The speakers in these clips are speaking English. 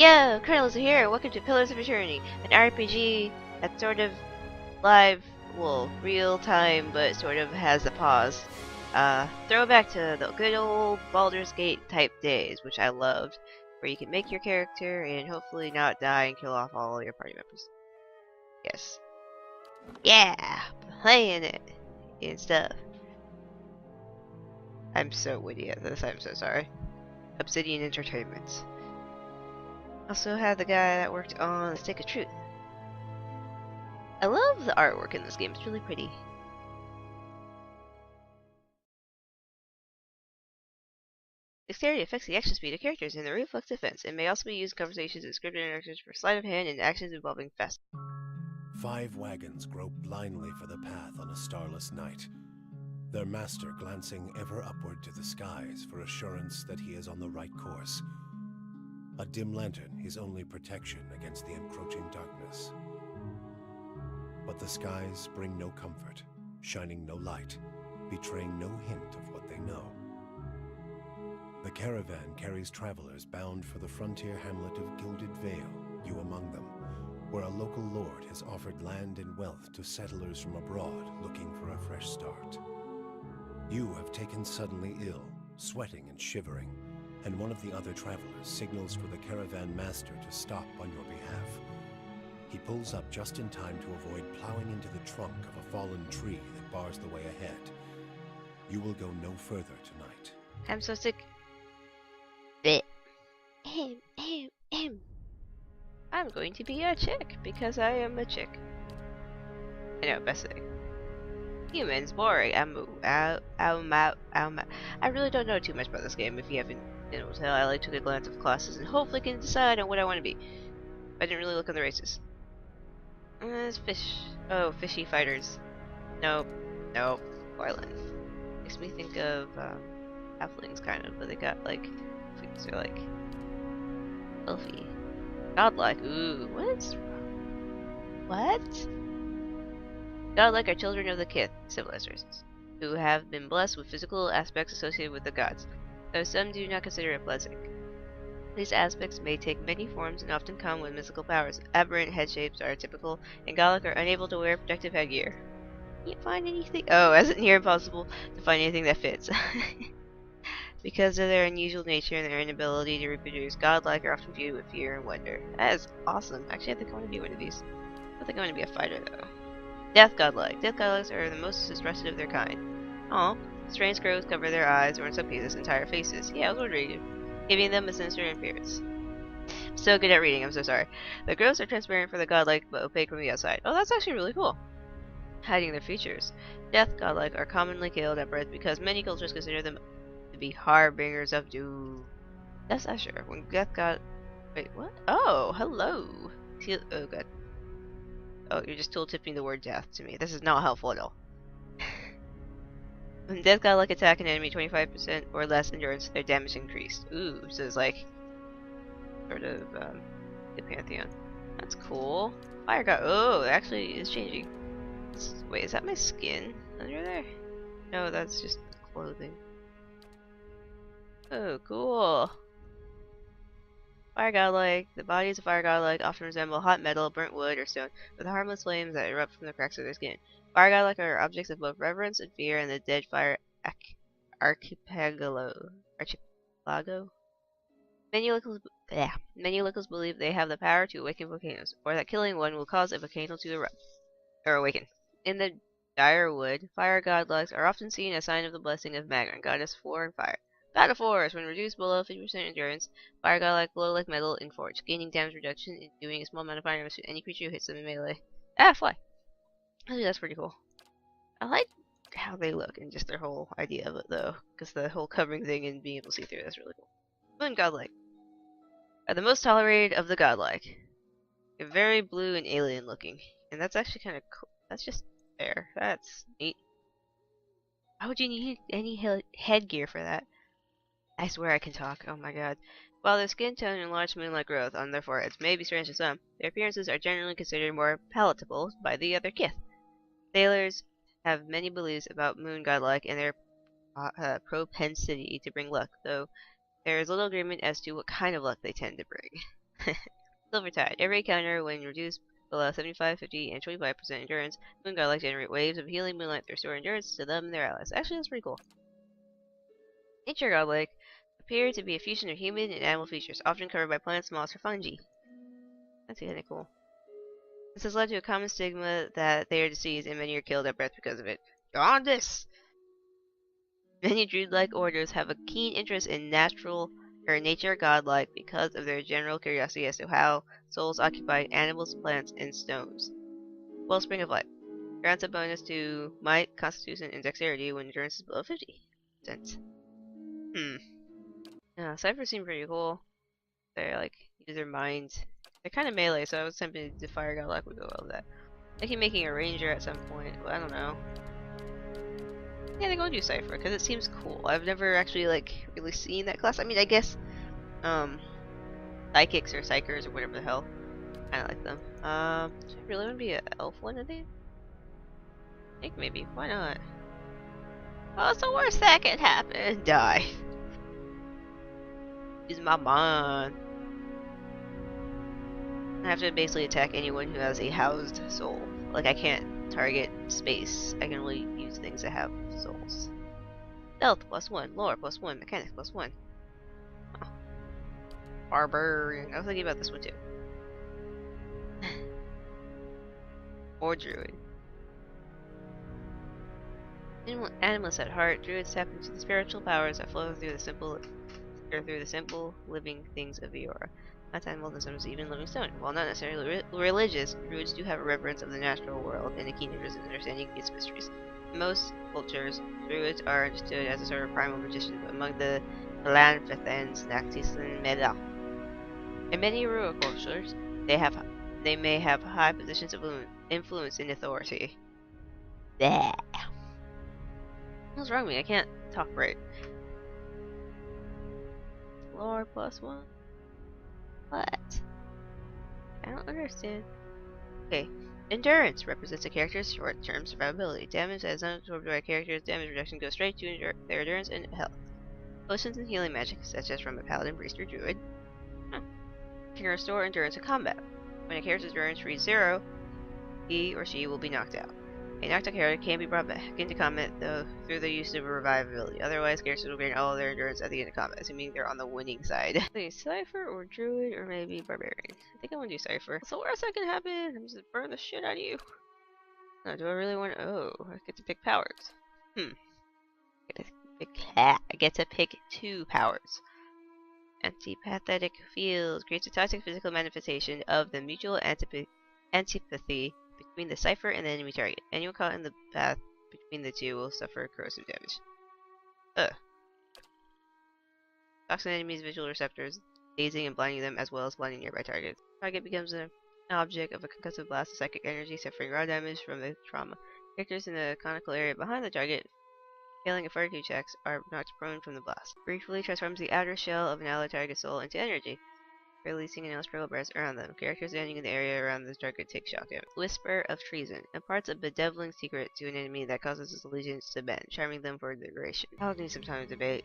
Yo, Colonel's here. Welcome to Pillars of Eternity, an RPG that's sort of live, well, real time, but sort of has a pause. Throwback to the good old Baldur's Gate type days, which I loved, where you can make your character and hopefully not die and kill off all your party members. Yes. Yeah, playing it and stuff. I'm so witty at this, I'm so sorry. Obsidian Entertainment. Also had the guy that worked on The Stick of Truth. I love the artwork in this game, it's really pretty. Dexterity affects the action speed of characters in the reflex defense. It may also be used in conversations and scripted interactions for sleight of hand and actions involving fast. 5 wagons grope blindly for the path on a starless night, their master glancing ever upward to the skies for assurance that he is on the right course. A dim lantern his only protection against the encroaching darkness. But the skies bring no comfort, shining no light, betraying no hint of what they know. The caravan carries travelers bound for the frontier hamlet of Gilded Vale, you among them, where a local lord has offered land and wealth to settlers from abroad looking for a fresh start. You have taken suddenly ill, sweating and shivering, and one of the other travelers signals for the caravan master to stop on your behalf. He pulls up just in time to avoid plowing into the trunk of a fallen tree that bars the way ahead. You will go no further tonight. I'm so sick. Blech. I'm going to be a chick because I am a chick. I know, best thing. Humans, boring. I really don't know too much about this game. If you haven't been able to tell, I like to get a glance of classes and hopefully can decide on what I want to be. I didn't really look on the races. It's fish. Oh, fishy fighters. Nope. Nope. Orlin. Makes me think of halflings, kind of, but they got like things are like elfy, godlike. Ooh, what? Godlike are children of the Kith, civilized races, who have been blessed with physical aspects associated with the gods, though some do not consider it blessing. These aspects may take many forms and often come with mystical powers. Aberrant head shapes are typical, and Godlike are unable to wear protective headgear. Can't find anything. Oh, as it near impossible to find anything that fits. Because of their unusual nature and their inability to reproduce, Godlike are often viewed with fear and wonder. That is awesome. Actually, I think I want to be one of these. I think I want to be a fighter, though. Death Godlike. Death Godlikes are the most expressive of their kind. Aw. Strange growths cover their eyes, or in some cases, entire faces. Yeah, I was wondering, giving them a sinister appearance. I'm so good at reading, I'm so sorry. The growths are transparent for the Godlike, but opaque from the outside. Oh, that's actually really cool. Hiding their features. Death Godlike are commonly killed at birth because many cultures consider them to be harbingers of doom. That's not sure. When Death God... Wait, what? Oh, hello. Oh, God. Oh, you're just tool-tipping the word death to me. This is not helpful at all. When Death Godlike attack an enemy 25% or less endurance, their damage increased. Ooh, so it's like sort of the Pantheon. That's cool. Fire God. Oh, it actually is changing. Wait, is that my skin under there? No, that's just clothing. Oh, cool. Fire Godlike. The bodies of Fire Godlike often resemble hot metal, burnt wood, or stone, with harmless flames that erupt from the cracks of their skin. Fire Godlike are objects of both reverence and fear in the Dead Fire Archipelago. Many locals believe they have the power to awaken volcanoes, or that killing one will cause a volcano to erupt or awaken. In the Direwood, Fire Godlikes are often seen as a sign of the blessing of Magron, goddess of war and fire. God of Force, when reduced below 50% endurance, Fire Godlike glow like metal in Forge, gaining damage reduction and doing a small amount of fire damage to any creature who hits them in melee. Ah, fly! I think that's pretty cool. I like how they look and just their whole idea of it, though, because the whole covering thing and being able to see through, that's really cool. Moon Godlike are the most tolerated of the Godlike. They're very blue and alien looking, and that's actually kind of cool. That's just fair. That's neat. Why would you need any headgear for that? I swear I can talk. Oh my god. While their skin tone and large moon-like growth on their foreheads may be strange to some, their appearances are generally considered more palatable by the other Kith. Sailors have many beliefs about moon godlike and their propensity to bring luck, though there is little agreement as to what kind of luck they tend to bring. Silver Tide. Every encounter when reduced below 75, 50, and 25% endurance, Moon Godlike generate waves of healing moonlight that restore endurance to them and their allies. Actually, that's pretty cool. Nature Godlike appear to be a fusion of human and animal features, often covered by plants, moss, or fungi. That's kind of cool. This has led to a common stigma that they are diseased and many are killed at birth because of it. Jaundice! Many druid-like orders have a keen interest in nature godlike because of their general curiosity as to how souls occupy animals, plants, and stones. Wellspring of Life grants a bonus to might, constitution, and dexterity when endurance is below 50%. Ciphers seem pretty cool. They're like, use their minds. They're kind of melee, so I was tempted to fire godlike would go well with that. I keep making a ranger at some point, but I don't know. Yeah, they're going to do Cypher, because it seems cool. I've never actually, like, really seen that class. I mean, I guess, Psychics or Psychers or whatever the hell. I like them. Do I really want to be an elf one of these? I think maybe. Why not? Oh, it's the worst that can happen. Die. Use my mind. I have to basically attack anyone who has a housed soul. Like, I can't target space. I can only use things that have souls. Stealth +1, lore +1, mechanics +1. Oh. Barbarian. I was thinking about this one too. Or druid. Animals at heart, druids tap into the spiritual powers that flow through the simple living things of the aura. Not animals and sometimes even living stone. While not necessarily religious, druids do have a reverence of the natural world and a keen interest in understanding its mysteries. In most cultures, druids are understood as a sort of primal magician, but among the Lanfethans, Nactis, and Meda. In many rural cultures, they may have high positions of influence and authority. Bleh. What's wrong with me? I can't talk right. Lore +1. What? I don't understand. Okay. Endurance represents a character's short-term survivability. Damage that is unabsorbed by a character's damage reduction goes straight to their endurance and health. Potions and healing magic, such as from a paladin, priest, or druid, can restore endurance in combat. When a character's endurance reaches 0, he or she will be knocked out. A knocked out character can be brought back into combat though through the use of a revive ability. Otherwise, characters will gain all of their endurance at the end of combat, assuming they're on the winning side. Cypher or druid or maybe barbarian. I think I want to do Cypher. What's the worst that can happen? I'm just burn the shit out of you. No, do I really want to? Oh, I get to pick powers. I get to pick 2 powers. Antipathetic fields creates a toxic physical manifestation of the mutual antipathy between the Cypher and the enemy target. Anyone caught in the path between the two will suffer corrosive damage. Toxin enemies' visual receptors, dazing and blinding them as well as blinding nearby targets. Target becomes an object of a concussive blast of psychic energy, suffering raw damage from the trauma. Characters in the conical area behind the target, failing a fortitude checks, are knocked prone from the blast. Briefly transforms the outer shell of an allied target soul into energy, releasing an electrical burst around them. Characters standing in the area around the target take shock damage. Whisper of Treason imparts a bedeviling secret to an enemy that causes his allegiance to bend, charming them for the duration. I'll need some time to debate.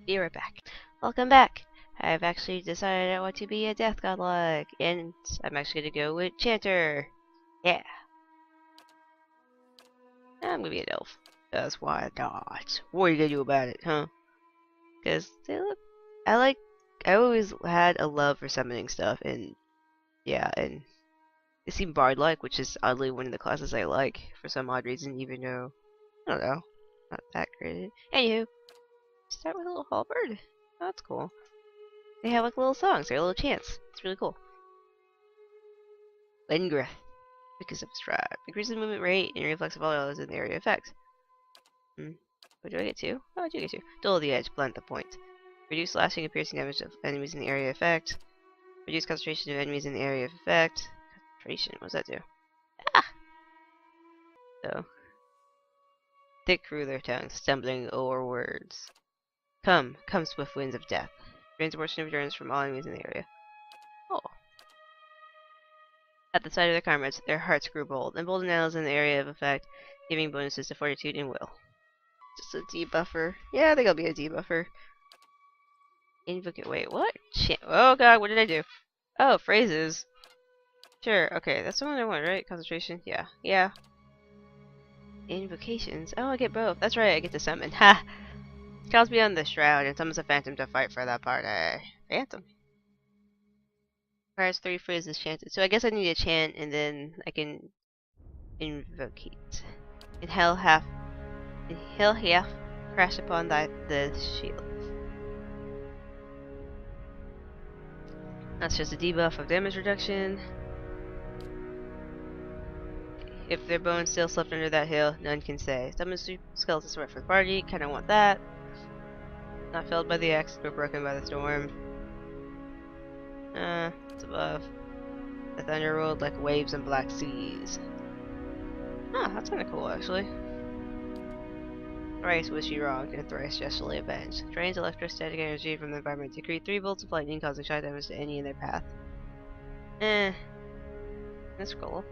Be right back. Welcome back. I've actually decided I want to be a death godlike, and I'm actually gonna go with Chanter. Yeah. I'm gonna be an elf. That's why not. What are you gonna do about it, huh? Because they look. I always had a love for summoning stuff, and yeah, and they seem bard-like, which is oddly one of the classes I like for some odd reason, even though I don't know, not that great. Anywho, start with a little halberd. Oh, that's cool. They have like little songs, they're little chants. It's really cool. Lingrith, because of stride, increases the movement rate and reflex of all others in the area effect. What do I get to? Oh, I do get to. Dull the edge, blunt the point. Reduce slashing and piercing damage of enemies in the area effect. Reduce concentration of enemies in the area of effect. Concentration, what does that do? Ah! So. Thick through their tongues, stumbling over words. Come, swift winds of death. Drains a portion of endurance from all enemies in the area. Oh. At the sight of their comrades, their hearts grew bold. Emboldened allies in the area of effect, giving bonuses to fortitude and will. Just a debuffer. Yeah, I think I'll be a debuffer. Invoke. Wait, what? Oh god, what did I do? Oh, phrases. Sure, okay, that's the one I want, right? Concentration? Yeah. Yeah. Invocations. Oh, I get both. That's right, I get to summon. Ha! Calls beyond the shroud and summons a phantom to fight for that party. Phantom. Requires 3 phrases chanted. So I guess I need to chant and then I can invocate. Inhale half crash upon the shield. That's just a debuff of damage reduction. If their bones still slept under that hill, none can say. Summon skeleton sword for the party. Kinda want that. Not felled by the axe, but broken by the storm. It's above. The thunder rolled like waves in black seas. Huh, that's kinda cool actually. Thrice was she wronged, and thrice justly avenged. Drains electrostatic energy from the environment to create 3 bolts of lightning, causing shock damage to any in their path. That's cool.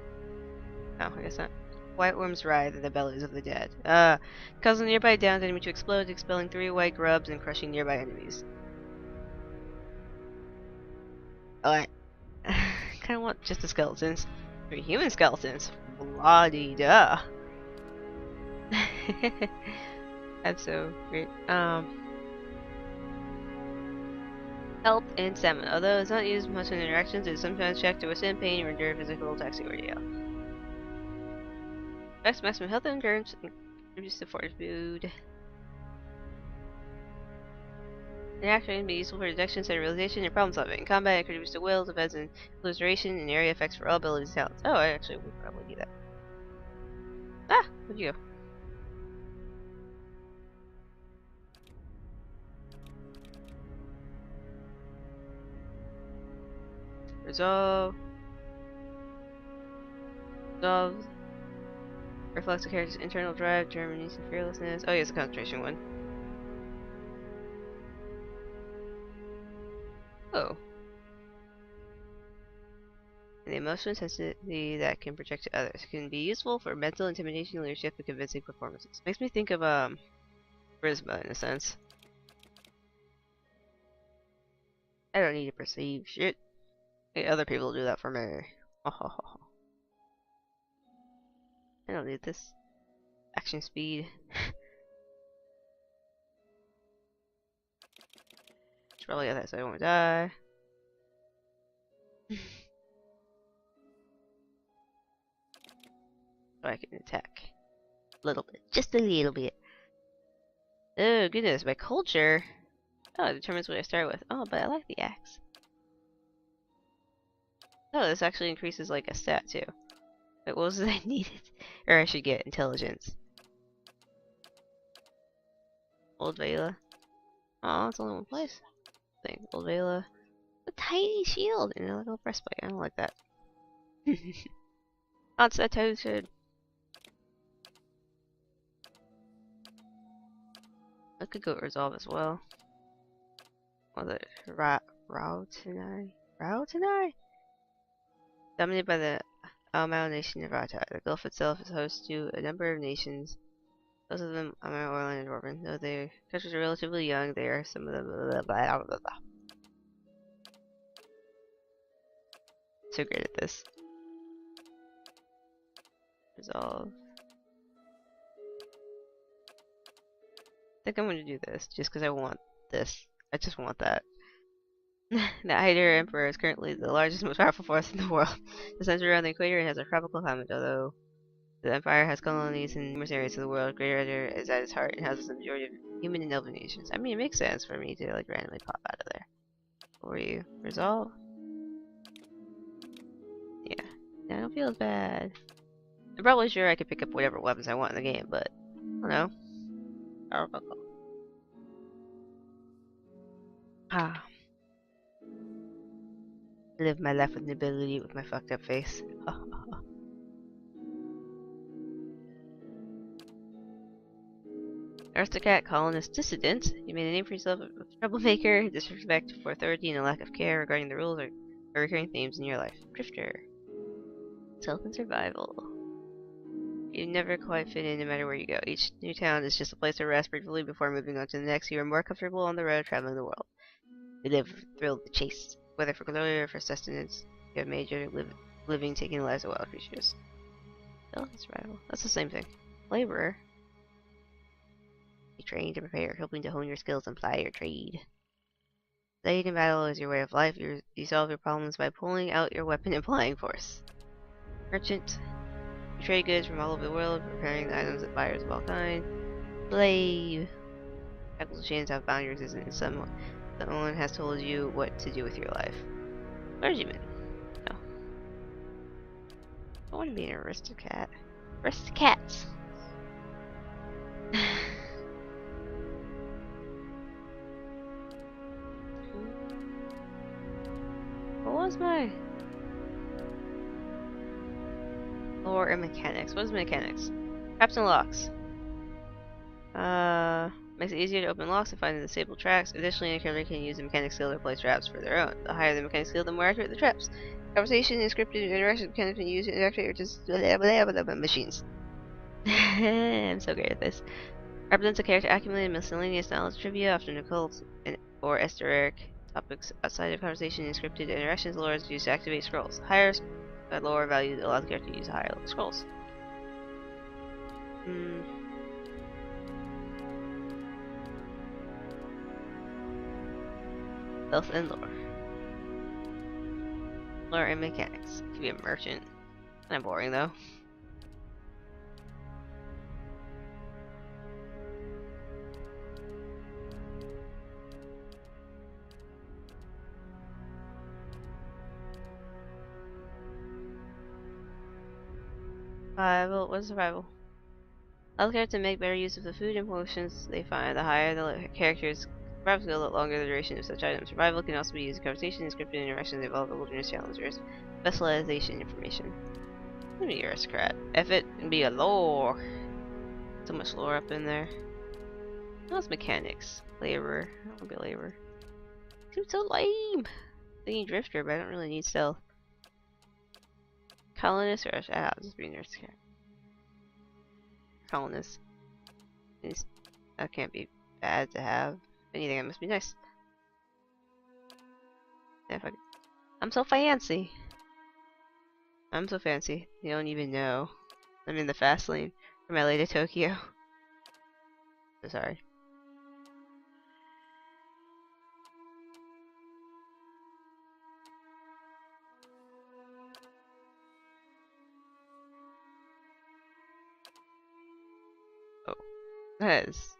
Oh, I guess not. White worms writhe in the bellies of the dead. Causing nearby downed enemy to explode, expelling 3 white grubs and crushing nearby enemies. Alright. Kinda want just the skeletons. 3 human skeletons. Blah-dee-duh. That's so great. Health and stamina. Although it's not used much in interactions, it is sometimes checked to withstand pain or endure physical taxing ordeal. Max maximum health and endurance and reduce the fortitude. The action can be useful for deduction, set realization, and problem solving. In combat, it can reduce the will, defense, and lose duration, and area effects for all abilities and talents. Oh, I actually would probably do that. Ah, where'd you go? Resolve. Resolve. Reflects the character's internal drive, determination, and fearlessness. Oh, yeah, it's a concentration one. Oh. And the emotional sensitivity that can project to others can be useful for mental intimidation, leadership, and convincing performances. Makes me think of charisma in a sense. I don't need to perceive shit. Hey, other people do that for me. I don't need this. Action speed. Should probably get that so I won't die. So I can attack. A little bit. Just a little bit. Oh goodness, my culture. Oh, it determines what I start with. Oh, but I like the axe. Oh, this actually increases like a stat too. Wait, what was it I needed? Or I should get intelligence. Old Vela. Oh, it's only one place. Old Vela. A tiny shield and a little breastplate. I don't like that. Constitution. I could go resolve as well. Was it Rautenai? Rautenai? Dominated by the Almau nation of Rata. The Gulf itself is host to a number of nations. Most of them are Orlan and Dwarven. Though their countries are relatively young, they are some of them so great at this. Resolve. I think I'm going to do this just because I want this. I just want that. The Hyder Emperor is currently the largest, most powerful force in the world. It centers around the equator and has a tropical climate, although the Empire has colonies in numerous areas of the world. Greater Hyder is at its heart and houses the majority of human and elven nations. I mean, it makes sense for me to like randomly pop out of there. For you. Resolve? Yeah. I don't feel as bad. I'm probably sure I could pick up whatever weapons I want in the game, but I don't know. Powerful. Ah. Live my life with nobility with my fucked up face. Aristocrat, colonist, dissident. You made a name for yourself a troublemaker, disrespect for authority, and a lack of care regarding the rules are recurring themes in your life. Drifter. Health and survival. You never quite fit in no matter where you go. Each new town is just a place to rest briefly before moving on to the next. You are more comfortable on the road traveling the world. You live thrilled to chase. whether for glory or for sustenance. You have made your living taking the lives of wild creatures. Oh, survival. That's the same thing. Laborer. You train to prepare, hoping to hone your skills and ply your trade. Studying in battle is your way of life. You solve your problems by pulling out your weapon and applying force. Merchant. You trade goods from all over the world, preparing the items that buyers of all kinds. Slave. Shackles and chains have bound your existence. Someone has told you what to do with your life. Clergyman. No. I want to be an aristocrat. Aristocats. What was my lore and mechanics? What is mechanics? Traps and locks. Makes it easier to open locks and find the disabled tracks. Additionally, a character can use the mechanic skill to place traps for their own. The higher the mechanic skill, the more accurate the traps. Conversation and scripted interaction mechanics can use to interact with just machines. I'm so great at this. Represents a character accumulating miscellaneous knowledge trivia, often occult or esoteric topics outside of conversation and scripted interactions. Lore is used to activate scrolls. Higher lore value allows the character to use higher level scrolls. Health and lore. Lore and mechanics. Could be a merchant. Kinda boring though. Survival. What is survival? Allow the character to make better use of the food and potions they find. The higher the character's survival skill, the longer the duration of such items. Survival can also be used in conversation and scripted interactions that involve the wilderness challengers. Specialization information. Let me be aristocrat. F it and be a lore. So much lore up in there. How's mechanics? Laborer. I don't want to be a laborer. Seems so lame. I need drifter, but I don't really need stealth. Colonist or I'll just be an aristocrat. Colonist. That can't be bad to have. If anything, that must be nice. Yeah, I'm so fancy. I'm so fancy. You don't even know. I'm in the fast lane from LA to Tokyo. So sorry. Oh, that is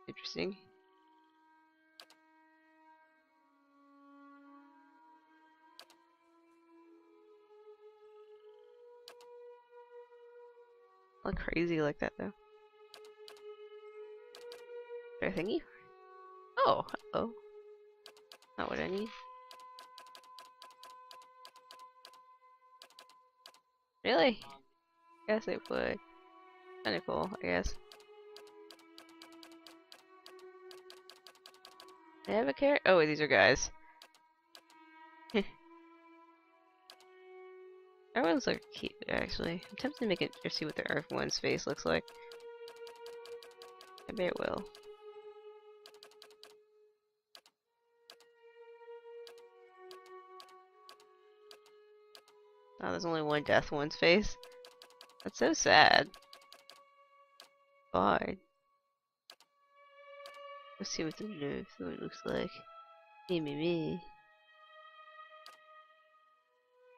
interesting. Look crazy like that though. Is there a thingy? Oh, oh. Not what I need. Really? Guess it would. Kinda cool, I guess. They have a carrot? Oh, these are guys. Everyone's like cute, actually. I'm tempted to make it or see what the Earth one's face looks like. I bet it will. Oh, there's only one death one's face. That's so sad. God. Let's see what the Earth one looks like. Me.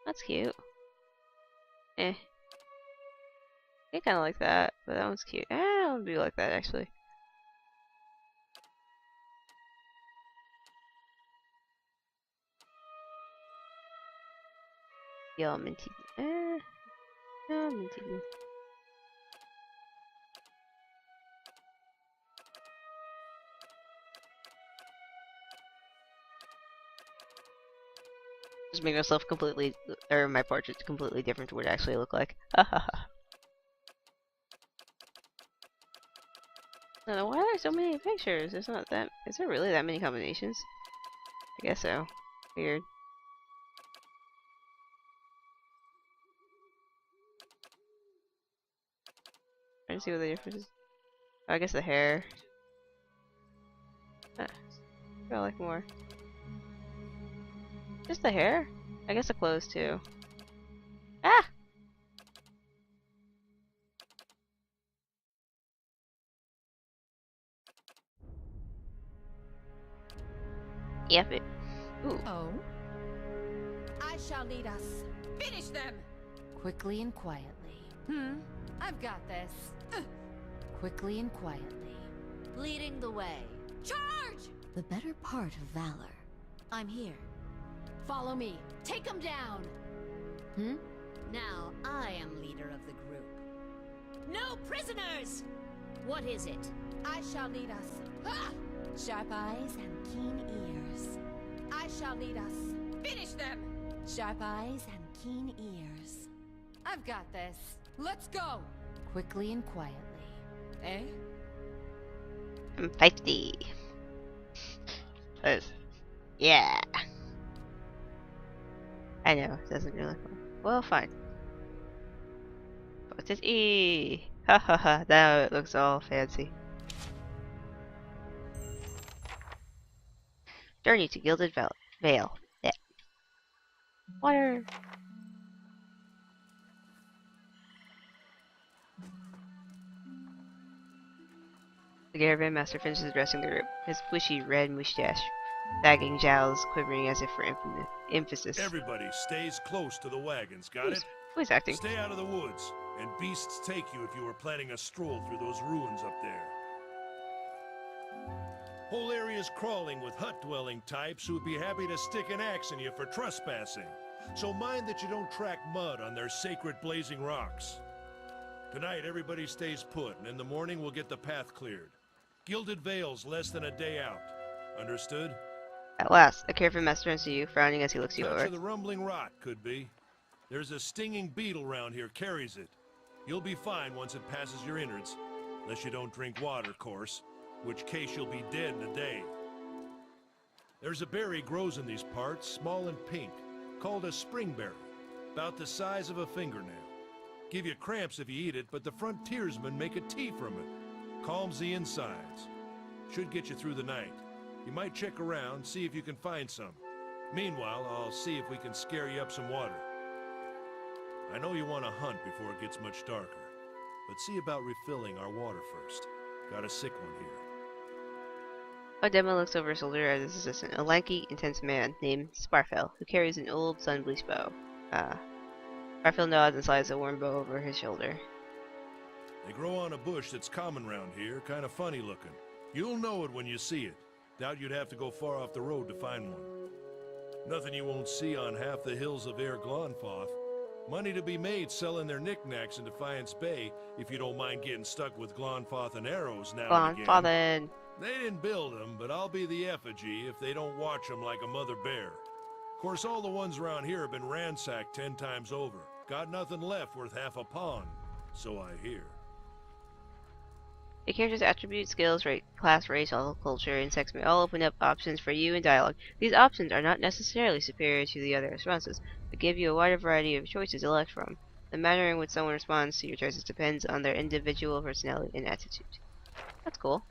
That's cute. Eh. I kinda like that, but that one's cute. I don't do like that actually. Yeah, minty. Yeah, minty. Just make myself completely, or my portrait completely different to what it actually look like. Hahaha. I don't know why are there so many pictures. There's not that. Is there really that many combinations? I guess so. Weird. Trying to see what the difference is. Oh, I guess the hair. I like more. Just the hair? I guess the clothes too. Ah! Yep, it. Ooh. Oh? I shall lead us. Finish them! Quickly and quietly. I've got this. Quickly and quietly. Leading the way. Charge! The better part of valor. I'm here. Follow me. Take them down. Now I am leader of the group. No prisoners! What is it? I shall lead us. Ah! Sharp eyes and keen ears. I shall lead us. Finish them! Sharp eyes and keen ears. I've got this. Let's go! Quickly and quietly. Eh? I'm 50. Yeah. I know, it doesn't really fun. Well, fine. What's this E? Ha ha ha, now it looks all fancy. Journey to Gilded Vale. Yeah. Water. The caravan master finishes addressing the group, his bushy red mustache, sagging jowls quivering as if for emphasis. Everybody stays close to the wagons, got it? Who's acting? Stay out of the woods, and beasts take you if you were planning a stroll through those ruins up there. Whole area's crawling with hut-dwelling types who'd be happy to stick an axe in you for trespassing. So mind that you don't track mud on their sacred blazing rocks. Tonight, everybody stays put, and in the morning we'll get the path cleared. Gilded Vale's less than a day out. Understood? At last, a caravan master turns to you, frowning as he looks you Touch over. of the rumbling rot, could be. There's a stinging beetle round here, carries it. You'll be fine once it passes your innards. Unless you don't drink water, course. Which case you'll be dead in a day. There's a berry grows in these parts, small and pink, called a springberry, about the size of a fingernail. Give you cramps if you eat it, but the frontiersmen make a tea from it. Calms the insides. Should get you through the night. You might check around, see if you can find some. Meanwhile, I'll see if we can scare you up some water. I know you want to hunt before it gets much darker, but see about refilling our water first. Got a sick one here. Odema looks over his shoulder at his assistant, a lanky, intense man named Sparfell, who carries an old sun-bleached bow. Sparfell nods and slides a worn bow over his shoulder. They grow on a bush that's common round here, kind of funny looking. You'll know it when you see it. Doubt you'd have to go far off the road to find one. Nothing you won't see on half the hills of Air Glonfoth. Money to be made selling their knickknacks in Defiance Bay, if you don't mind getting stuck with Glonfoth and arrows now and again. Glonfothin. They didn't build them, but I'll be the effigy if they don't watch them like a mother bear. Of course, all the ones around here have been ransacked 10 times over. Got nothing left worth half a pawn, so I hear. The character's attributes, skills, class, race, all culture, and sex may all open up options for you in dialogue. These options are not necessarily superior to the other responses, but give you a wider variety of choices to elect from. The manner in which someone responds to your choices depends on their individual personality and attitude. That's cool.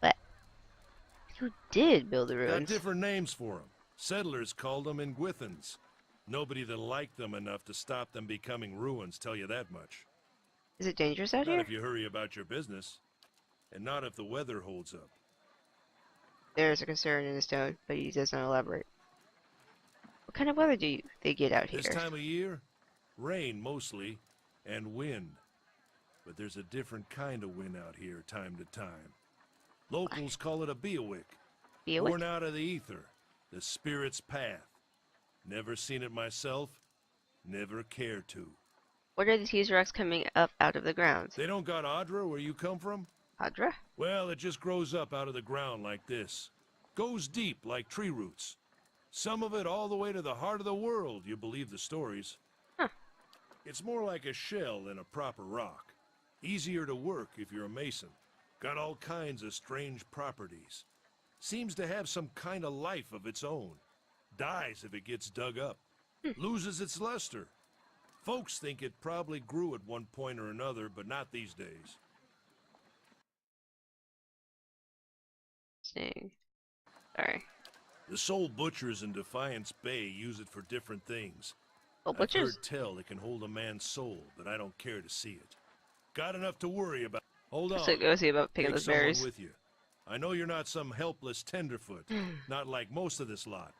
But who did build the ruins? Got different names for them. Settlers called them Ingwithans. Nobody that liked them enough to stop them becoming ruins, tell you that much. Is it dangerous out Not here? if you hurry about your business. And not if the weather holds up. There is a concern in his tone, but he does not elaborate. What kind of weather do they get out here? This time of year, rain mostly, and wind. But there's a different kind of wind out here time to time. Locals call it a beawick. Beawick? Born out of the ether, the spirit's path. Never seen it myself, never cared to. What are these rocks coming up out of the ground? They don't got Adra where you come from? Hadra? Well, it just grows up out of the ground like this. Goes deep like tree roots. Some of it all the way to the heart of the world, you believe the stories. Huh. It's more like a shell than a proper rock. Easier to work if you're a mason. Got all kinds of strange properties. Seems to have some kind of life of its own. Dies if it gets dug up. Loses its luster. Folks think it probably grew at one point or another, but not these days. Interesting. Sorry. The Soul Butchers in Defiance Bay use it for different things. Oh, I've butchers? heard tell it can hold a man's soul, but I don't care to see it. Got enough to worry about. Hold on. So go see about picking Take those someone berries. with you. I know you're not some helpless tenderfoot, not like most of this lot.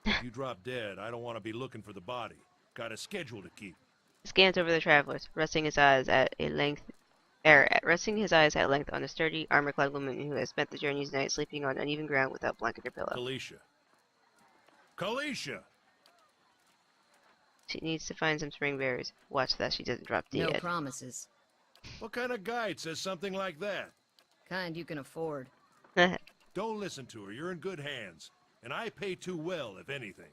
If you drop dead, I don't want to be looking for the body. Got a schedule to keep. Scans over the travelers, resting his eyes at length on a sturdy, armor-clad woman who has spent the journey's night sleeping on uneven ground without blanket or pillow. Kalisha. Kalisha! She needs to find some spring berries. Watch that she doesn't drop No dead. promises. What kind of guide says something like that? Kind you can afford. Don't listen to her. You're in good hands. And I pay too well, if anything.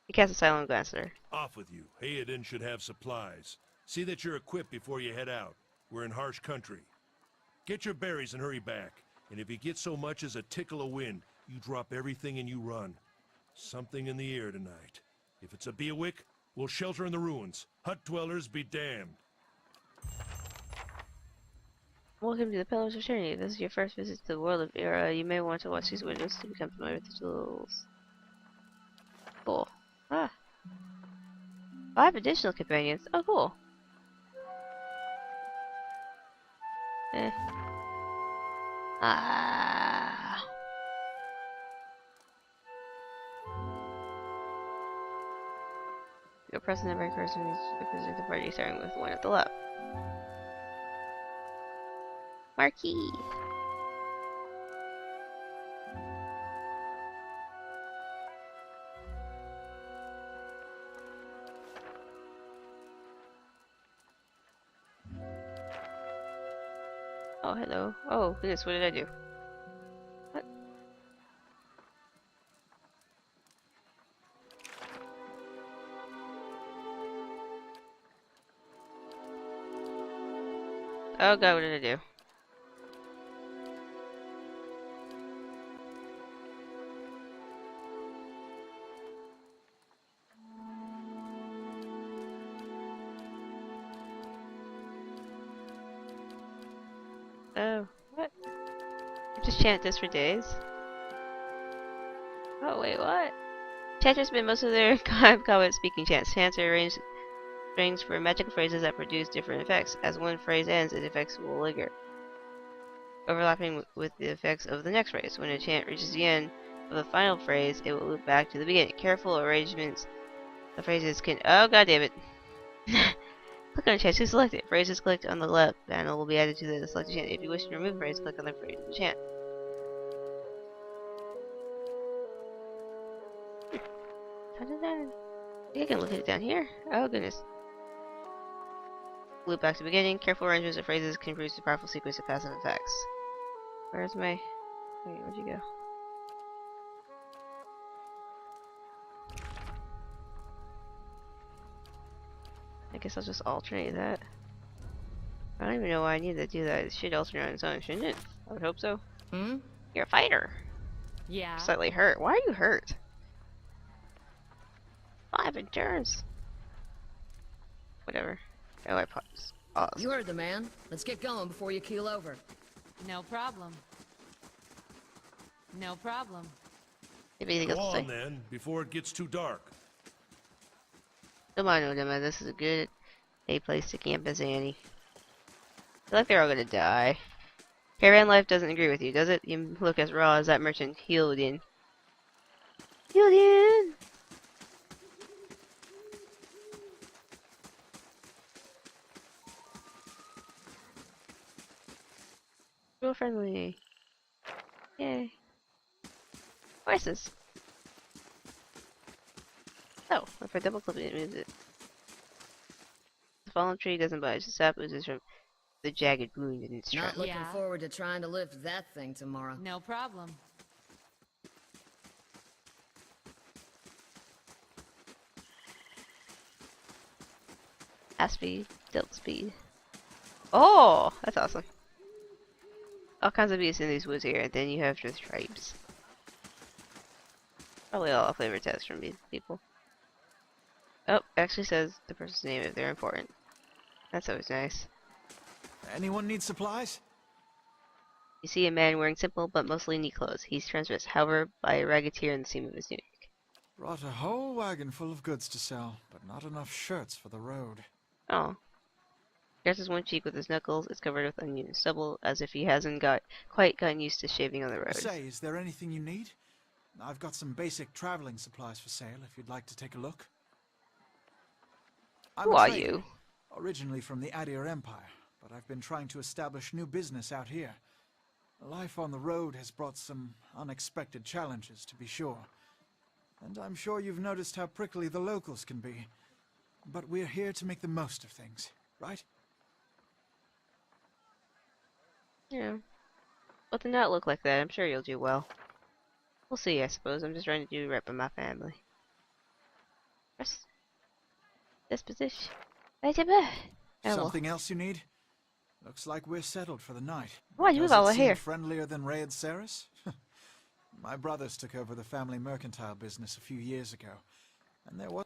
He casts a silent glance at her. Off with you. Hayden should have supplies. See that you're equipped before you head out. We're in harsh country. Get your berries and hurry back. And if you get so much as a tickle of wind, you drop everything and you run. Something in the air tonight. If it's a Beawick, we'll shelter in the ruins. Hut dwellers be damned. Welcome to the Pillars of Eternity. This is your first visit to the world of Era. You may want to watch these windows to become familiar with the tools. Cool. Ah. 5 additional companions. Oh, cool. Ah. You're pressing the right cursor to present the party, starting with one at the left. Marquee. Oh, hello. Oh, goodness, what did I do? What? Oh god, what did I do? Oh, what? Just chant this for days? Oh, wait, what? Chanters spend most of their time comment speaking chants. Chants are arranged strings for magical phrases that produce different effects. As one phrase ends, its effects will linger, overlapping with the effects of the next phrase. When a chant reaches the end of the final phrase, it will loop back to the beginning. Careful arrangements of phrases can— oh god damn it. Click on a chant to select it. Phrases clicked on the left panel will be added to the selected chant. If you wish to remove a phrase, click on the phrase of the chant. I can look at it down here. Oh goodness. Loop back to the beginning. Careful arrangements of phrases can produce a powerful sequence of passive effects. Where's my... wait, where'd you go? I guess I'll just alternate that. I don't even know why I need to do that. It should alternate on its own, shouldn't it? I would hope so. Hmm? You're a fighter. Yeah. Slightly hurt. Why are you hurt? 5 endurance. Whatever. Oh, I paused. You heard the man. Let's get going before you keel over. No problem. No problem. Maybe anything Go else to on say? then, before it gets too dark. Come on, Odema. This is a good place to camp as Annie. I feel like they're all gonna die. Caravan life doesn't agree with you, does it? You look as raw as that merchant Helion. Helion! Real friendly. Yay. Horses. Oh, if I double click it, it moves it. The fallen tree doesn't budge. The sap oozes from the jagged wound in its trunk. Not looking Yeah. forward to trying to lift that thing tomorrow. No problem. Fast speed, tilt speed. Oh, that's awesome. All kinds of beasts in these woods here, and then you have the tribes. Probably all a flavor test from these people. Oh, actually says the person's name if they're important. That's always nice. Anyone need supplies? You see a man wearing simple but mostly neat clothes. He's transfixed, however, by a ragged tear in the seam of his tunic. Brought a whole wagon full of goods to sell, but not enough shirts for the road. Oh. Scratches one cheek with his knuckles. It's covered with uneven stubble, as if he hasn't quite gotten used to shaving on the road. Say, is there anything you need? I've got some basic traveling supplies for sale if you'd like to take a look. Who are you? Originally from the Adir Empire, but I've been trying to establish new business out here. Life on the road has brought some unexpected challenges, to be sure. And I'm sure you've noticed how prickly the locals can be. But we're here to make the most of things, right? Yeah. But to not look like that, I'm sure you'll do well. We'll see, I suppose. I'm just trying to do right by my family. Disposition. Something else you need? Looks like we're settled for the night. Why you Does all it seem here? friendlier than Raid Saris? My brothers took over the family mercantile business a few years ago, and there was...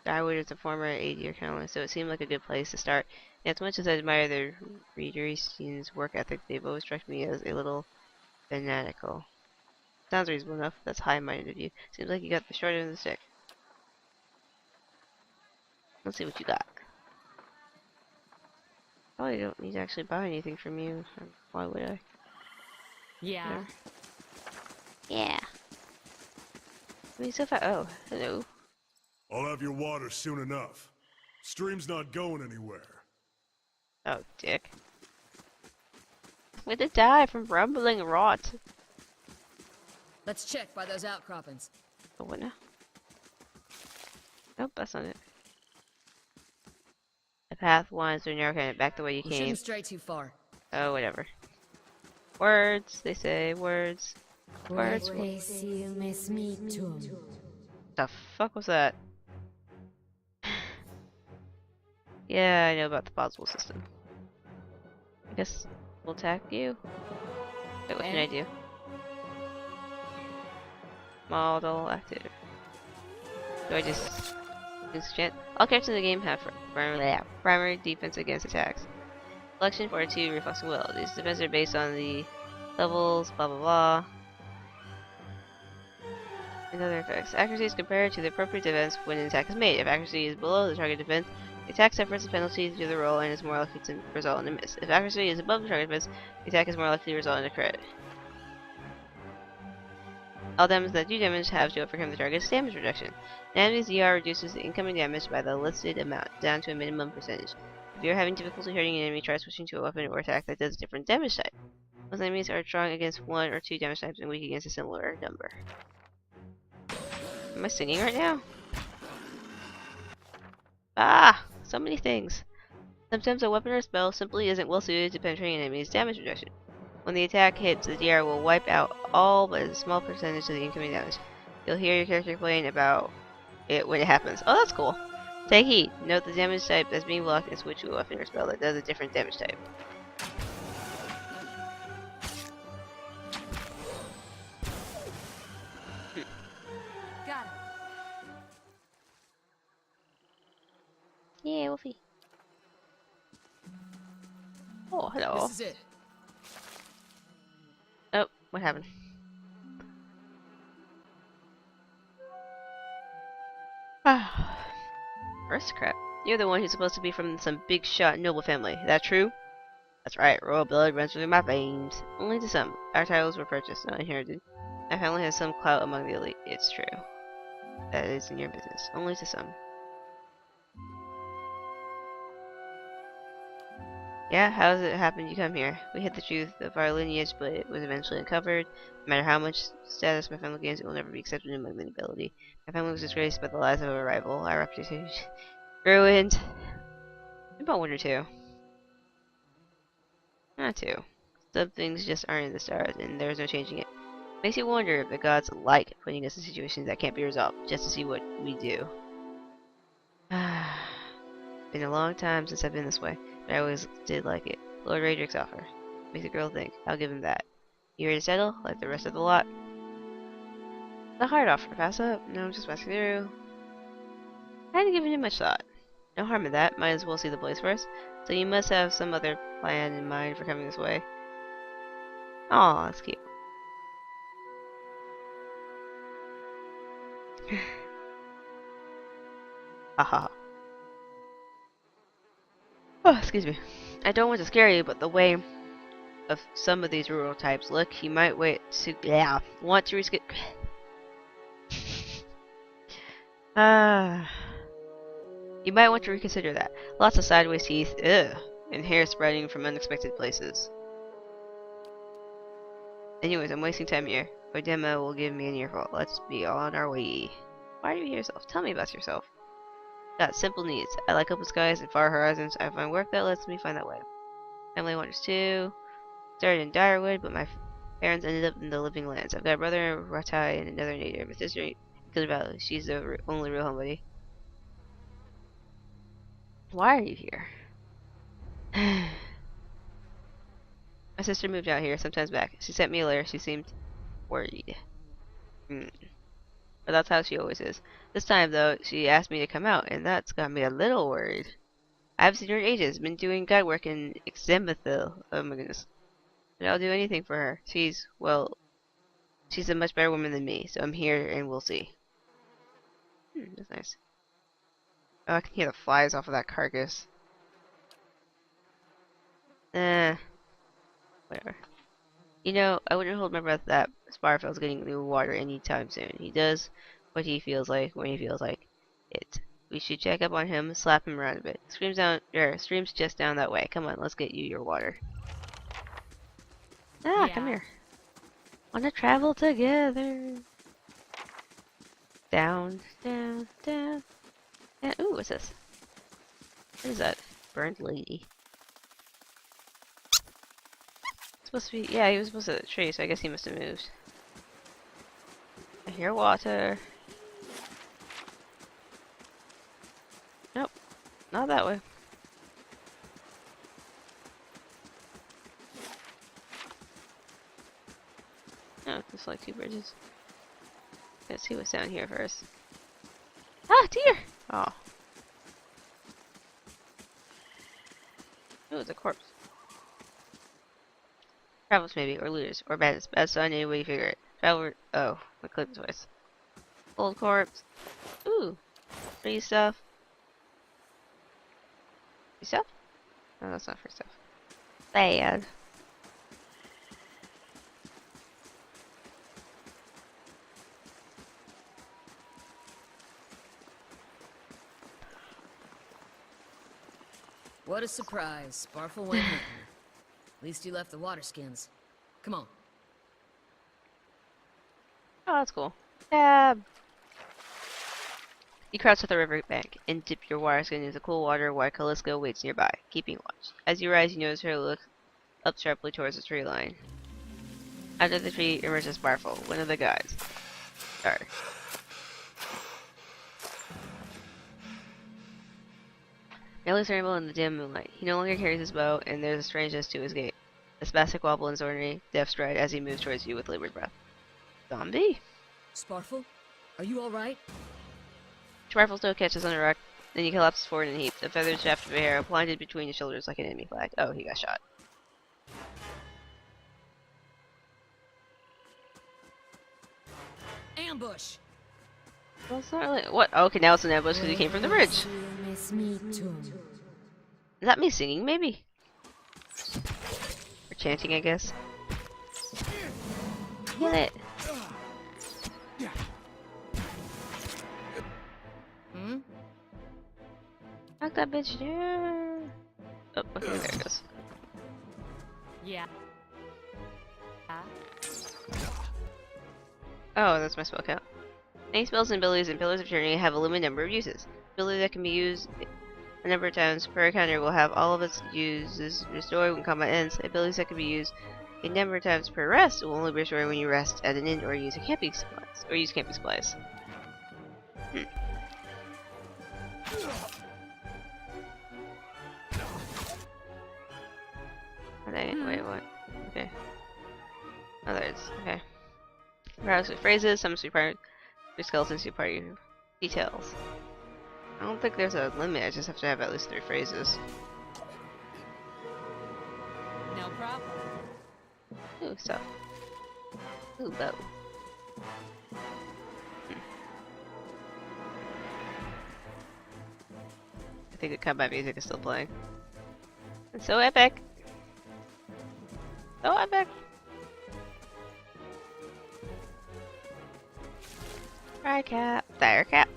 Starwood is a former 8-year colonist, so it seemed like a good place to start. And as much as I admire their readers' work ethic, they've always struck me as a little fanatical. Sounds reasonable enough. That's high-minded of you. Seems like you got the short end of the stick. Let's see what you got. Probably don't need to actually buy anything from you. Why would I? Yeah. Yeah. I mean, so far. Oh, hello. I'll have your water soon enough. Stream's not going anywhere. Oh, dick. We're to die from rumbling rot. Let's check by those outcroppings. Oh, what now? Nope, that's not it. The path winds through a narrow canyon back the way you We came. shouldn't stray too far. Oh, whatever. Words, they say, words. Words. The fuck was that? Yeah, I know about the possible system. I guess we'll attack you. Wait, what can I do? Model active. Do I just enchant? All characters in the game have primary defense against attacks. Selection, fortitude, reflex, and will. These defenses are based on the levels, blah blah blah. And other effects. Accuracy is compared to the appropriate defense when an attack is made. If accuracy is below the target defense, the attack suffers a penalty to the roll and is more likely to result in a miss. If accuracy is above the target defense, the attack is more likely to result in a crit. All damage that do damage have to overcome the target's damage reduction. An enemy's ER reduces the incoming damage by the listed amount, down to a minimum percentage. If you're having difficulty hurting an enemy, try switching to a weapon or attack that does a different damage type. Most enemies are strong against 1 or 2 damage types and weak against a similar number. Am I singing right now? Ah! So many things. Sometimes a weapon or spell simply isn't well suited to penetrating an enemy's damage reduction. When the attack hits, the DR will wipe out all but a small percentage of the incoming damage. You'll hear your character complain about it when it happens. Oh, that's cool. Take heed. Note the damage type that's being blocked and switch to a weapon or spell that does a different damage type. Got it. Yeah, Wolfie. Oh, hello. This is it. Oh, what happened? Aristocrat. You're the one who's supposed to be from some big shot noble family. That true? That's right. Royal blood runs through my veins. Only to some. Our titles were purchased, not inherited. My family has some clout among the elite. It's true. That is in your business. Only to some. Yeah, how does it happen you come here? We hid the truth of our lineage, but it was eventually uncovered. No matter how much status my family gains, it will never be accepted among the nobility. My family was disgraced by the lies of a rival. Our reputation ruined. About 1 or 2. Not 2. Some things just aren't in the stars, and there's no changing it. Makes you wonder if the gods like putting us in situations that can't be resolved, just to see what we do. Been a long time since I've been this way, but I always did like it. Lord Radrick's offer. Makes a girl think. I'll give him that. You ready to settle, like the rest of the lot? The hard offer. Pass up? No, I'm just passing through. I hadn't given it much thought. No harm in that. Might as well see the place first. So you must have some other plan in mind for coming this way. Aw, that's cute. Haha. Oh, excuse me. I don't want to scare you, but the way of some of these rural types look, you might want to risk it. You might want to reconsider that. Lots of sideways teeth, ugh, and hair spreading from unexpected places. Anyways, I'm wasting time here. Odema will give me an earful. Let's be on our way. Why do you hear yourself? Tell me about yourself. Got simple needs. I like open skies and far horizons. I find work that lets me find that way. Family wanders too. Started in Direwood, but my parents ended up in the Living Lands. I've got a brother, Ratai, and another native. My sister, Good Valley. She's the only real homebody. Why are you here? My sister moved out here sometimes back. She sent me a letter. She seemed worried. But that's how she always is. This time, though, she asked me to come out, and that's got me a little worried. I haven't seen her in ages. Been doing guide work in Examethil. Oh my goodness. But I'll do anything for her. She's a much better woman than me, so I'm here and we'll see. That's nice. Oh, I can hear the flies off of that carcass. Whatever. You know, I wouldn't hold my breath that Sparfield's getting new water anytime soon. He does what he feels like when he feels like it. We should check up on him, slap him around a bit. Stream's just down that way. Come on, let's get you your water. Yeah. Come here. Wanna travel together. Down, down, down. And, ooh, what's this? What is that? Burned lady. Supposed to be, yeah, he was supposed to be the tree, so I guess he must have moved. I hear water. Nope, not that way. No, there's like two bridges. Let's see what's down here first. Ah, deer! Oh. Ooh, it's a corpse. Travelers maybe, or looters, or bandits. Best on any way you figure it. Traveler. Oh, my clip twice. Old corpse. Ooh, free stuff. Free stuff? No, that's not free stuff. Bad. What a surprise. Sparful went hunting. At least you left the water skins. Come on. Oh, that's cool. Tab. You crouch at the riverbank and dip your water skin into cool water while Callisto waits nearby, keeping watch. As you rise, you notice her look up sharply towards the tree line. Out of the tree emerges Sparful, one of the gods. Sorry. Nearly rainbow in the dim moonlight. He no longer carries his bow, and there's a strangeness to his gait. A spastic wobble and ordinary death stride as he moves towards you with labored breath. Zombie? Sparful? Are you alright? Sparful still catches on a rock, then he collapses forward in a heap. The feathered shaft of hair planted between his shoulders like an enemy flag. Oh, he got shot. Ambush! Well, it's not really. What? Oh, okay, now it's an ambush because he came from the bridge. Is that me singing, maybe? Or chanting, I guess. Get it. Hmm? Knock that bitch down. Oh, okay, there it goes. Yeah. Oh, that's my spell count. Any spells and abilities and Pillars of Journey have a limited number of uses. Ability that can be used a number of times per encounter will have all of its uses restored when combat ends. Abilities that can be used a number of times per rest will only be restored when you rest at an inn or use camping supplies. Wait, what? Okay. Oh, there it is. Okay. Browse with phrases, some super skeletons, super party details. I don't think there's a limit, I just have to have at least 3 phrases. No problem. Ooh, stuff. Ooh, bow. I think the combat music is still playing. It's so epic! So epic! Fire cap. Fire cap.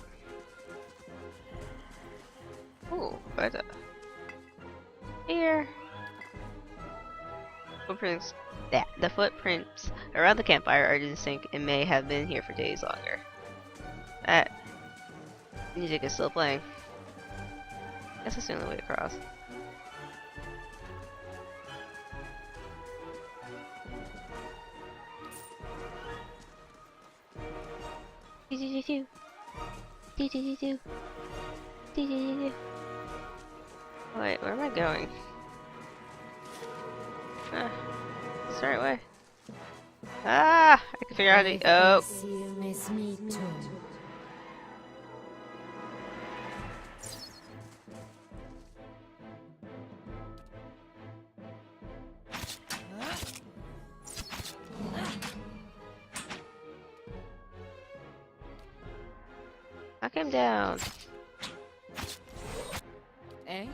Ooh, what's up? Here. Footprints. Yeah, the footprints around the campfire are distinct and may have been here for days longer. That music is still playing. Guess that's the only way across. Wait, where am I going? It's the right way. Ah! I can figure out how to. Oh! I came down. Eh? Do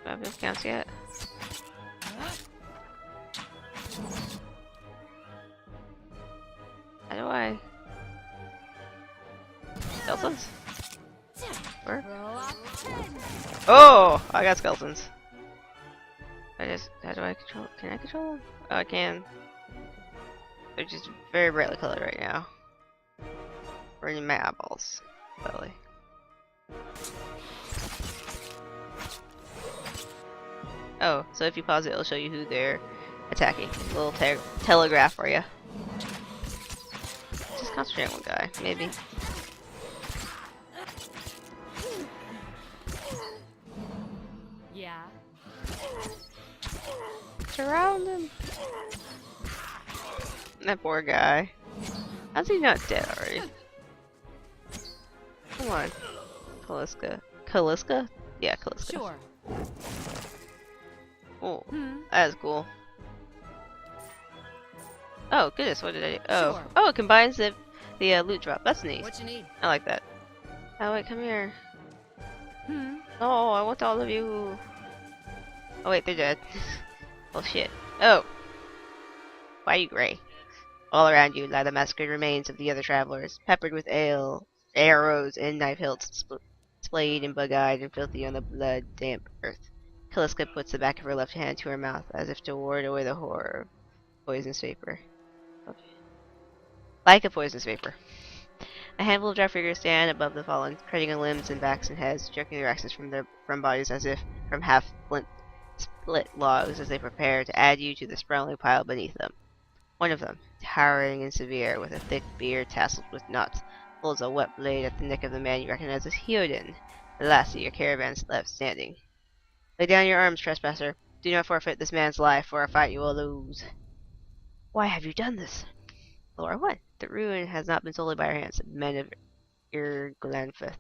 I have discounts yet? How do I? Skeletons? Where? Oh! I got skeletons. How do I control? Can I control them? Oh, I can. They're just very brightly colored right now. Right in my eyeballs. Belly. Oh, so if you pause it, it'll show you who they're attacking. A little telegraph for you. Just concentrate on one guy, maybe. Yeah. Surround him. That poor guy. How's he not dead already? Come on. Kaliska. Kaliska? Yeah, Kaliska. Sure. Oh, that is cool. Oh, goodness, what did I do? Oh, Sure. oh, it combines the loot drop. That's neat. What you need? I like that. Oh, wait, come here. Hmm. Oh, I want all of you. Oh, wait, they're dead. Oh, shit. Oh. Why are you gray? All around you lie the massacred remains of the other travelers, peppered with ale, arrows, and knife hilts, splayed and bug-eyed and filthy on the blood-damp earth. Kaliska puts the back of her left hand to her mouth, as if to ward away the horror of poisonous vapor. Okay. Like a poisonous vapor. A handful of dry figures stand above the fallen, treading on limbs and backs and heads, jerking their axes from bodies as if from split logs as they prepare to add you to the sprawling pile beneath them. One of them, towering and severe, with a thick beard tasseled with knots, holds a wet blade at the neck of the man you recognize as Hyoden, the last of your caravan's left standing. Lay down your arms, trespasser. Do not forfeit this man's life, for a fight you will lose. Why have you done this? Lore 1. The ruin has not been solely by our hands, men of Irglanfith.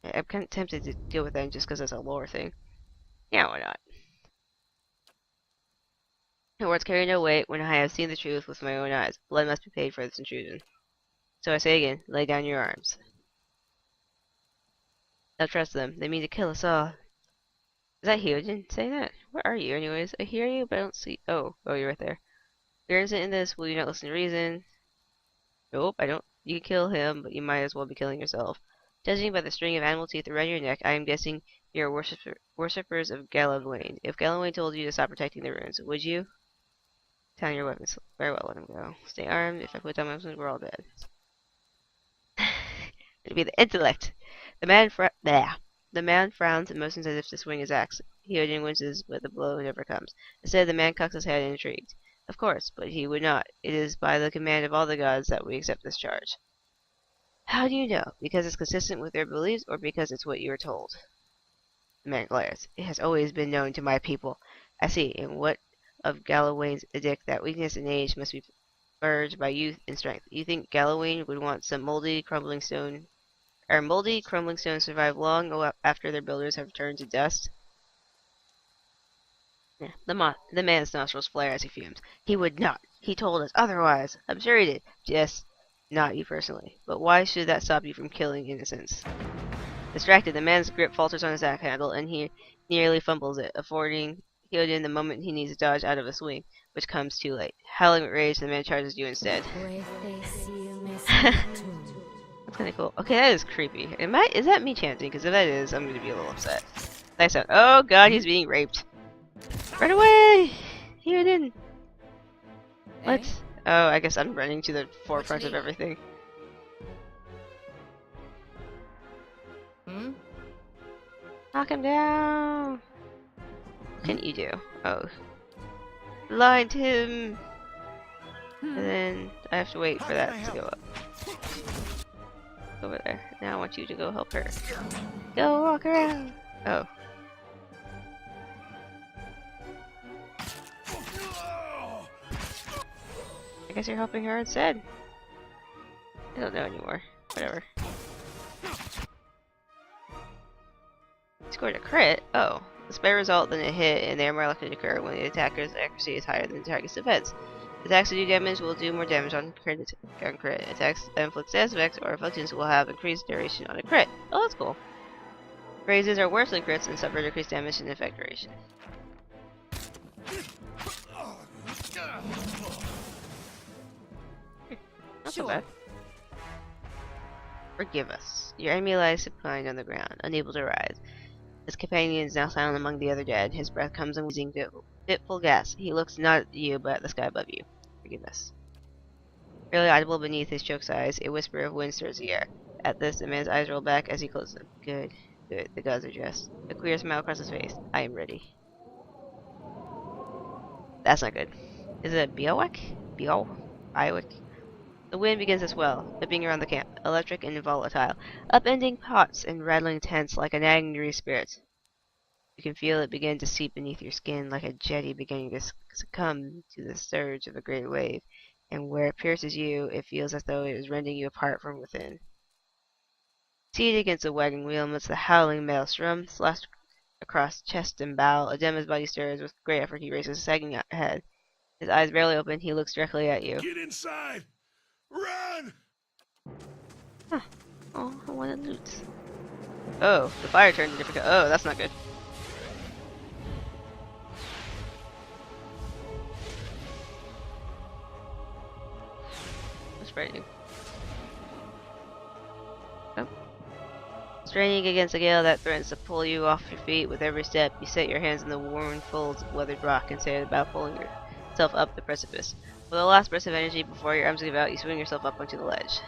I'm kind of tempted to deal with that just because it's a lore thing. Yeah, why not? The words carry no weight when I have seen the truth with my own eyes. Blood must be paid for this intrusion. So I say again, lay down your arms. Don't trust them. They mean to kill us all. Is that Hyoden saying that? Where are you, anyways? I hear you, but I don't see. Oh, you're right there. You're innocent in this. Will you not listen to reason? Nope, I don't. You can kill him, but you might as well be killing yourself. Judging by the string of animal teeth around your neck, I am guessing you're worshippers of Gallowayne. If Gallowayne told you to stop protecting the ruins, would you? Down your weapons. Very well, let him go. Stay armed. If I put down my weapons, we're all dead. It'd be the intellect. The man frowns and motions as if to swing his axe. Hyoden winces, but the blow never comes. Instead, the man cocks his head intrigued. Of course, but he would not. It is by the command of all the gods that we accept this charge. How do you know? Because it's consistent with their beliefs, or because it's what you are told? The man glares. It has always been known to my people. I see in what of Gallowayne's edict that weakness and age must be purged by youth and strength. You think Gallowayne would want some moldy, crumbling stone survive long after their builders have turned to dust? Yeah, the man's nostrils flare as he fumes. He would not. He told us otherwise. I'm sure he did. Just not you personally. But why should that stop you from killing innocents? Distracted, the man's grip falters on his axe handle, and he nearly fumbles it, affording Hyoden the moment he needs to dodge out of a swing, which comes too late. Howling with rage, the man charges you instead. That's kind of cool. Okay, that is creepy. Is that me chanting? Because if that is, I'm going to be a little upset. Nice sound. Oh god, he's being raped. Run away! Hyoden! What? Oh, I guess I'm running to the forefront of everything. Hmm? Knock him down! What can you do? Oh. Blind him! And then I have to wait for that to go up. Over there. Now I want you to go help her. Go walk around! Oh. I guess you're helping her instead. I don't know anymore. Whatever. Scored a crit? Oh. This may result in a hit, and they are more likely to occur when the attacker's accuracy is higher than the target's defense. Attacks that do damage will do more damage on crit. Attacks that inflict status effects or afflictions will have increased duration on a crit. Oh, that's cool. Raises are worse than crits and suffer decreased damage and effect duration. Not so bad. Forgive us. Your enemy lies supine on the ground, unable to rise. His companion is now silent among the other dead. His breath comes in wheezing fitful gasps. He looks not at you, but at the sky above you. Forgive us. Barely audible beneath his choked sighs, a whisper of wind stirs the air. At this, the man's eyes roll back as he closes them. Good, good. The gods are just. A queer smile crosses his face. I am ready. That's not good. Is it Biowak? Biowak? The wind begins to swell, whipping around the camp, electric and volatile, upending pots and rattling tents like an angry spirit. You can feel it begin to seep beneath your skin like a jetty beginning to succumb to the surge of a great wave, and where it pierces you, it feels as though it is rending you apart from within. Seated against the wagon wheel amidst the howling maelstrom, slashed across chest and bow, a dim as body stirs. With great effort he raises his sagging head. His eyes barely open, he looks directly at you. Get inside! Run! Huh. Oh, I wanted loot. Oh, the fire turned a different color. Oh, that's not good. That's frightening. Oh. Straining against a gale that threatens to pull you off your feet with every step, you set your hands in the worn folds of weathered rock and set about pulling yourself up the precipice. With a last burst of energy before your arms give out, you swing yourself up onto the ledge.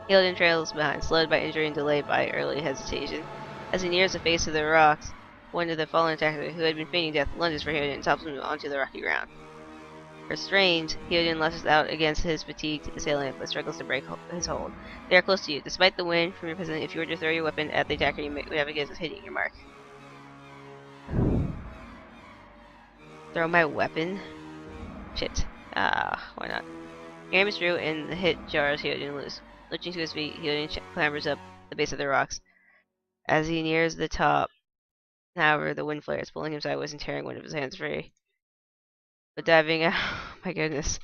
Hyoden trails behind, slowed by injury and delayed by early hesitation. As he nears the face of the rocks, one of the fallen attackers who had been feigning death lunges for Hyoden and tops him onto the rocky ground. Restrained, Hyoden lashes out against his fatigued assailant, but struggles to break his hold. They are close to you. Despite the wind from your position, if you were to throw your weapon at the attacker, you would have against hitting your mark. Throw my weapon? Shit. Why not? Your aim is true, and the hit jars Hyoden loose. Lurching to his feet, Hyoden clambers up the base of the rocks. As he nears the top, however, the wind flares, pulling him sideways and tearing one of his hands free. But diving out, my goodness.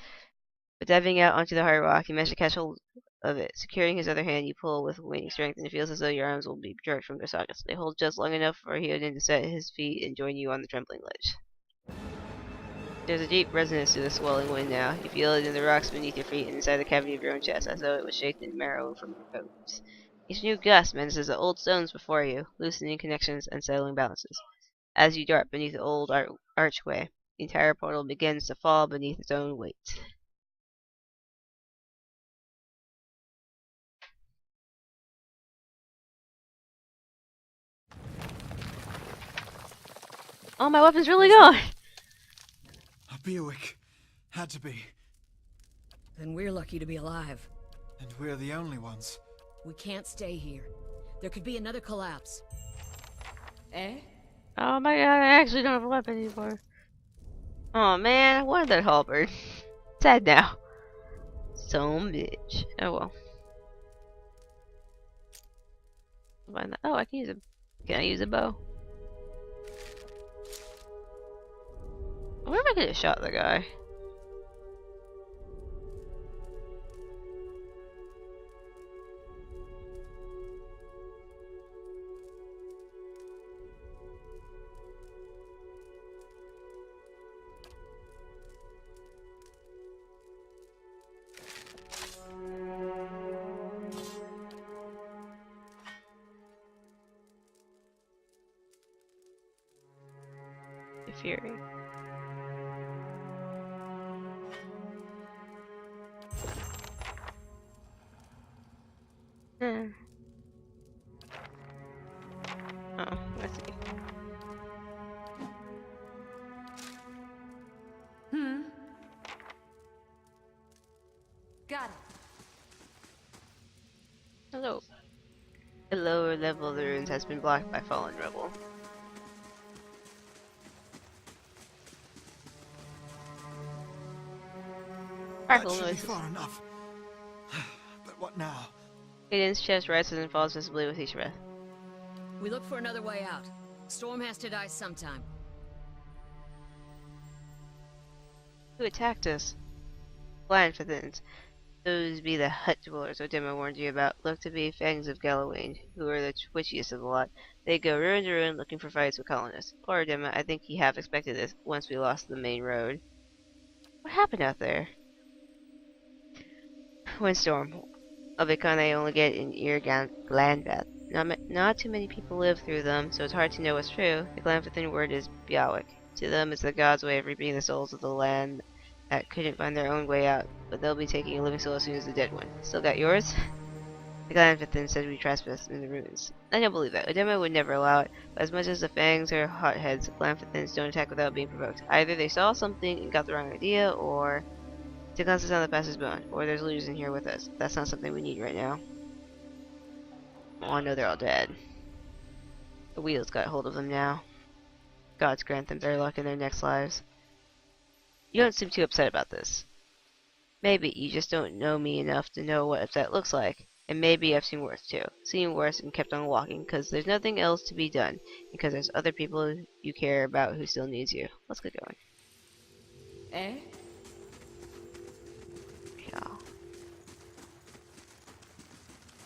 But diving out onto the hard rock, you manage to catch hold of it. Securing his other hand, you pull with winning strength, and it feels as though your arms will be jerked from their sockets. They hold just long enough for Hyoden to set his feet and join you on the trembling ledge. There's a deep resonance to the swelling wind now. You feel it in the rocks beneath your feet and inside the cavity of your own chest, as though it was shaken in marrow from your bones. Each new gust menaces the old stones before you, loosening connections and settling balances. As you dart beneath the old archway, the entire portal begins to fall beneath its own weight. Oh, my weapon's really gone! A Bewick. Had to be. Then we're lucky to be alive. And we're the only ones. We can't stay here. There could be another collapse. Eh? Oh my god, I actually don't have a weapon anymore. Oh man, I wanted that halberd. Sad now. Some bitch. Oh well. Find that. Oh, I can use a. Can I use a bow? Where am I gonna shot the guy? Fury. Hmm. Oh, let's see. Got it. Hello. The lower level of the ruins has been blocked by fallen rubble. That Sparkle should be noises. far enough. But what now? Aiden's chest rises and falls visibly with each breath. We look for another way out. Storm has to die sometime. Who attacked us? Blind for thins. Those be the hut dwellers Odema warned you about. Look to be fangs of Gallowayne, who are the twitchiest of the lot. They go ruin to ruin looking for fights with colonists. Poor Odema, I think he half expected this once we lost the main road. What happened out there? Windstorm. Of a kind I only get in Glandbath. Not too many people live through them, so it's hard to know what's true. The Glanfathan word is Biawik. To them, it's the gods' way of reaping the souls of the land that couldn't find their own way out, but they'll be taking a living soul as soon as the dead one. Still got yours? The Glanfathan said we trespassed in the ruins. I don't believe that. Odema would never allow it, but as much as the Fangs are hotheads, Glanfathans don't attack without being provoked. Either they saw something and got the wrong idea, or to glance on the passes beyond, or there's looters in here with us. That's not something we need right now. Oh, I know they're all dead. The wheels got hold of them now. Gods grant them their luck in their next lives. You don't seem too upset about this. Maybe you just don't know me enough to know what upset looks like. And maybe I've seen worse too. Seen worse and kept on walking because there's nothing else to be done. Because there's other people you care about who still needs you. Let's get going. Eh? Yeah.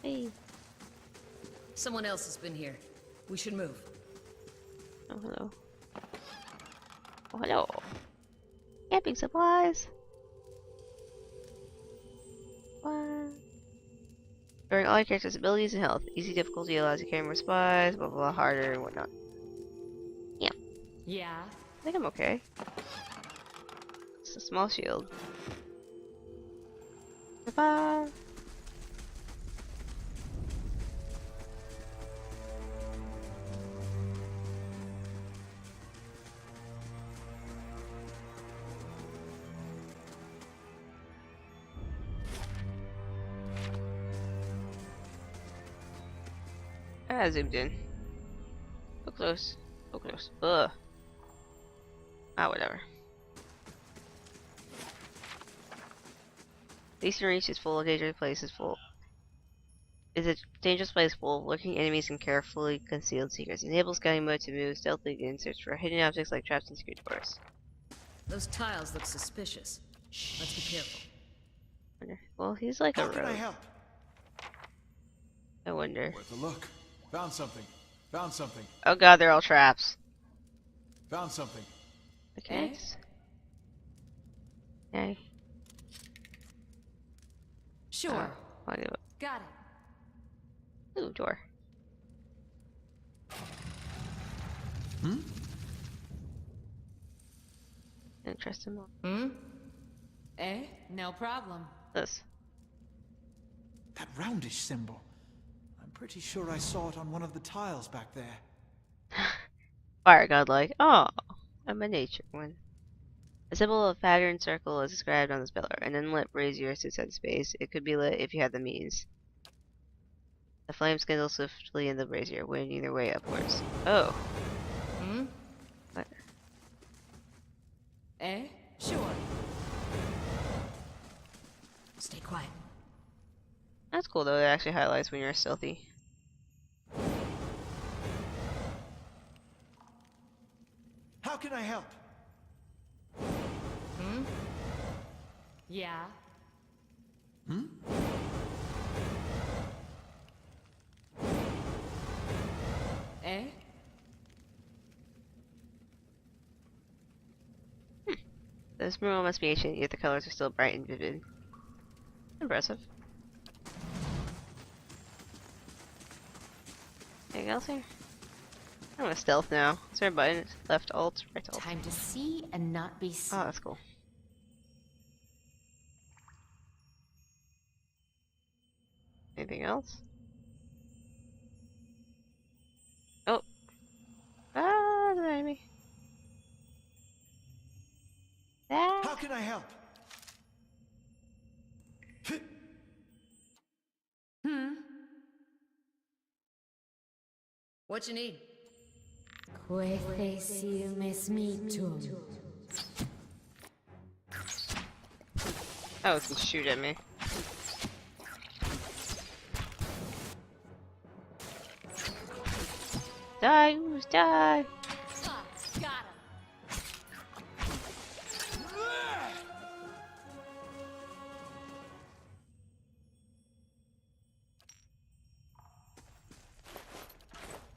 Hey. Someone else has been here. We should move. Oh, hello. Oh, hello. Camping supplies. What? During all your character's abilities and health. Easy difficulty allows you to carry more supplies, blah blah blah, harder and whatnot. Yeah. Yeah. I think I'm okay. It's a small shield. Bye. I zoomed in. So close. So close. Ugh. Ah, whatever. The Eastern Reach is full of dangerous places full. Is a dangerous place full of lurking enemies and carefully concealed secrets. Enable scouting mode to move stealthily and search for hidden objects like traps and secret doors. Those tiles look suspicious. Let's be careful. Well, he's like How a can I rogue. help? I wonder. Worth a look. Found something. Found something. Oh god, they're all traps. Found something. Okay. Okay. Sure. I'll give up. Got it. Ooh, door. Hmm? Interesting. Eh? No problem. This. That roundish symbol. I'm pretty sure I saw it on one of the tiles back there. Fire godlike. Oh, I'm a nature one. A symbol of patterned circle is described on this pillar. An unlit brazier sits at space. It could be lit if you had the means. The flames kindle swiftly in the brazier, winding their way upwards. Oh. What? Eh? Sure. Stay quiet. That's cool though. It actually highlights when you're stealthy. How can I help? Yeah. Eh? This mural must be ancient, yet the colors are still bright and vivid. Impressive. Anything else here? I'm gonna stealth now. Is there a button? Left alt, right alt. Time to see and not be seen. Oh, that's cool. Anything else? Oh. Ah, there's an enemy. Ah. How can I help? What you need? Oh, it can shoot at me. Die, ooze, die! Got him.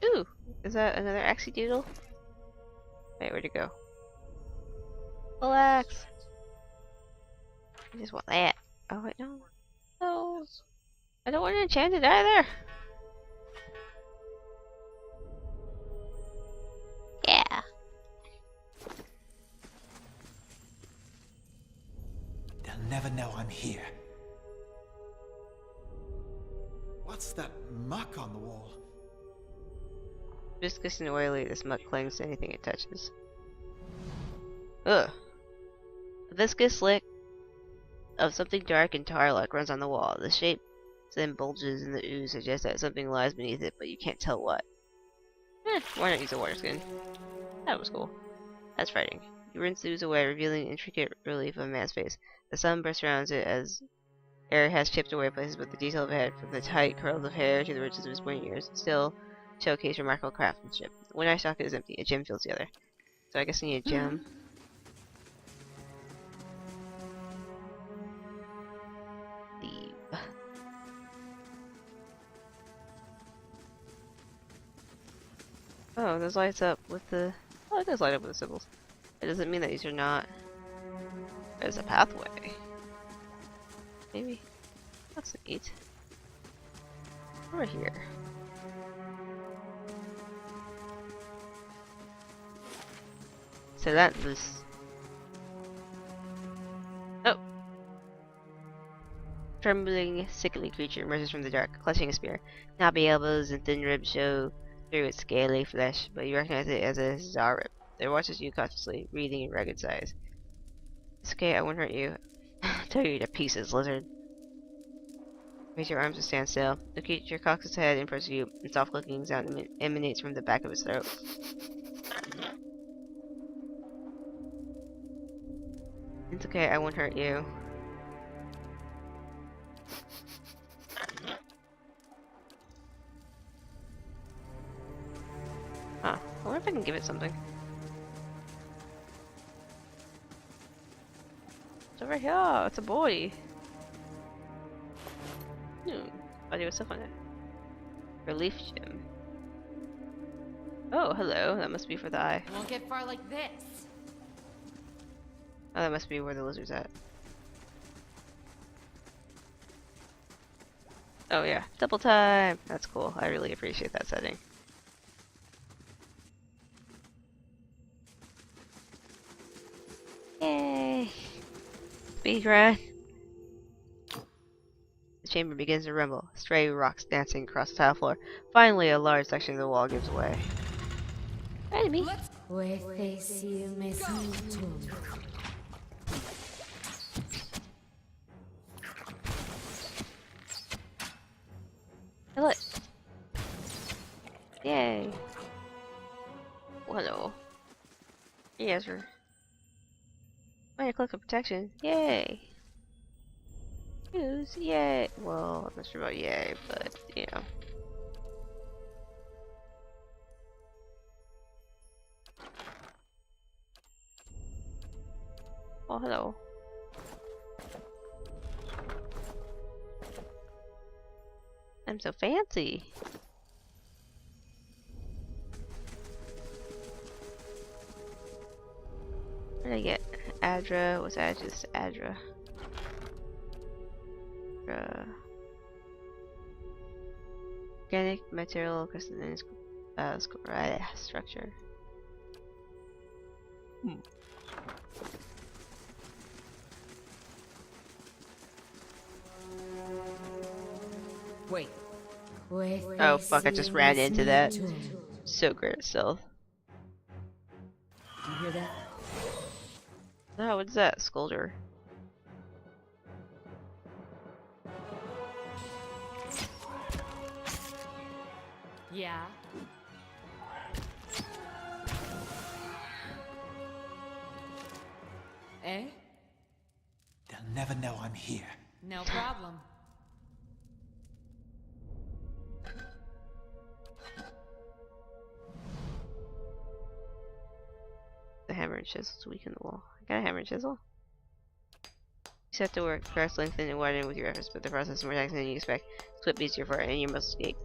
Ooh! Is that another axie doodle? Wait, where'd it go? Full axe! I just want that. Oh, wait, no. No! I don't want it enchanted either! Yeah! They'll never know I'm here. What's that muck on the wall? Viscous and oily, this muck clings to anything it touches. Ugh. A viscous slick of something dark and tar-like runs on the wall. The shape then bulges in the ooze, suggests that something lies beneath it, but you can't tell what. Why not use a water skin? That was cool. That's frightening. You rinse the ooze away, revealing intricate relief of a man's face. The sun bursts around it as hair has chipped away places with the detail of a head, from the tight curls of hair to the ridges of his pointy ears. Still showcase remarkable craftsmanship. One eye socket is empty. A gem fills the other. So I guess I need a gem. Leave. Oh, those lights up with the... Oh, it does light up with the symbols. It doesn't mean that these are not... There's a pathway. Maybe. That's neat. Over here. So that was... Oh! Trembling, sickly creature emerges from the dark, clutching a spear. Knobby elbows and thin ribs show through its scaly flesh, but you recognize it as a Zarib. It watches you cautiously, breathing in ragged sighs. It's okay, I won't hurt you. Tear you to pieces, lizard. Raise your arms to stand still. The creature cocks its head in front of you, and soft clicking sound emanates from the back of its throat. It's okay, I won't hurt you. Huh. I wonder if I can give it something. It's over here. It's a boy. I'll do stuff on it. Relief gem. Oh, hello. That must be for the eye. Won't get far like this. Oh, that must be where the lizard's at. Oh yeah, double time! That's cool. I really appreciate that setting. Yay! Speedrun! The chamber begins to rumble. Stray rocks dancing across the tile floor. Finally, a large section of the wall gives way. Enemy! Kill it! Yay! Oh, hello. Yes, sir. Minor click of protection. Yay! Use, yay! Well, I'm not sure about yay, but, you know. Oh, hello. I'm so fancy. What did I get? Adra. What's that? Just Adra. Organic material crystalline structure. Wait. Oh fuck, I just ran into that. So great at stealth. Do you hear that? Oh, what's that? Scolder. Yeah. Eh? They'll never know I'm here. No problem. The hammer and chisel to weaken the wall. I got a hammer and chisel. You set to work, press, lengthen, and widen with your efforts, but the process is more taxing than you expect. It's quite easier for it, and you must escape.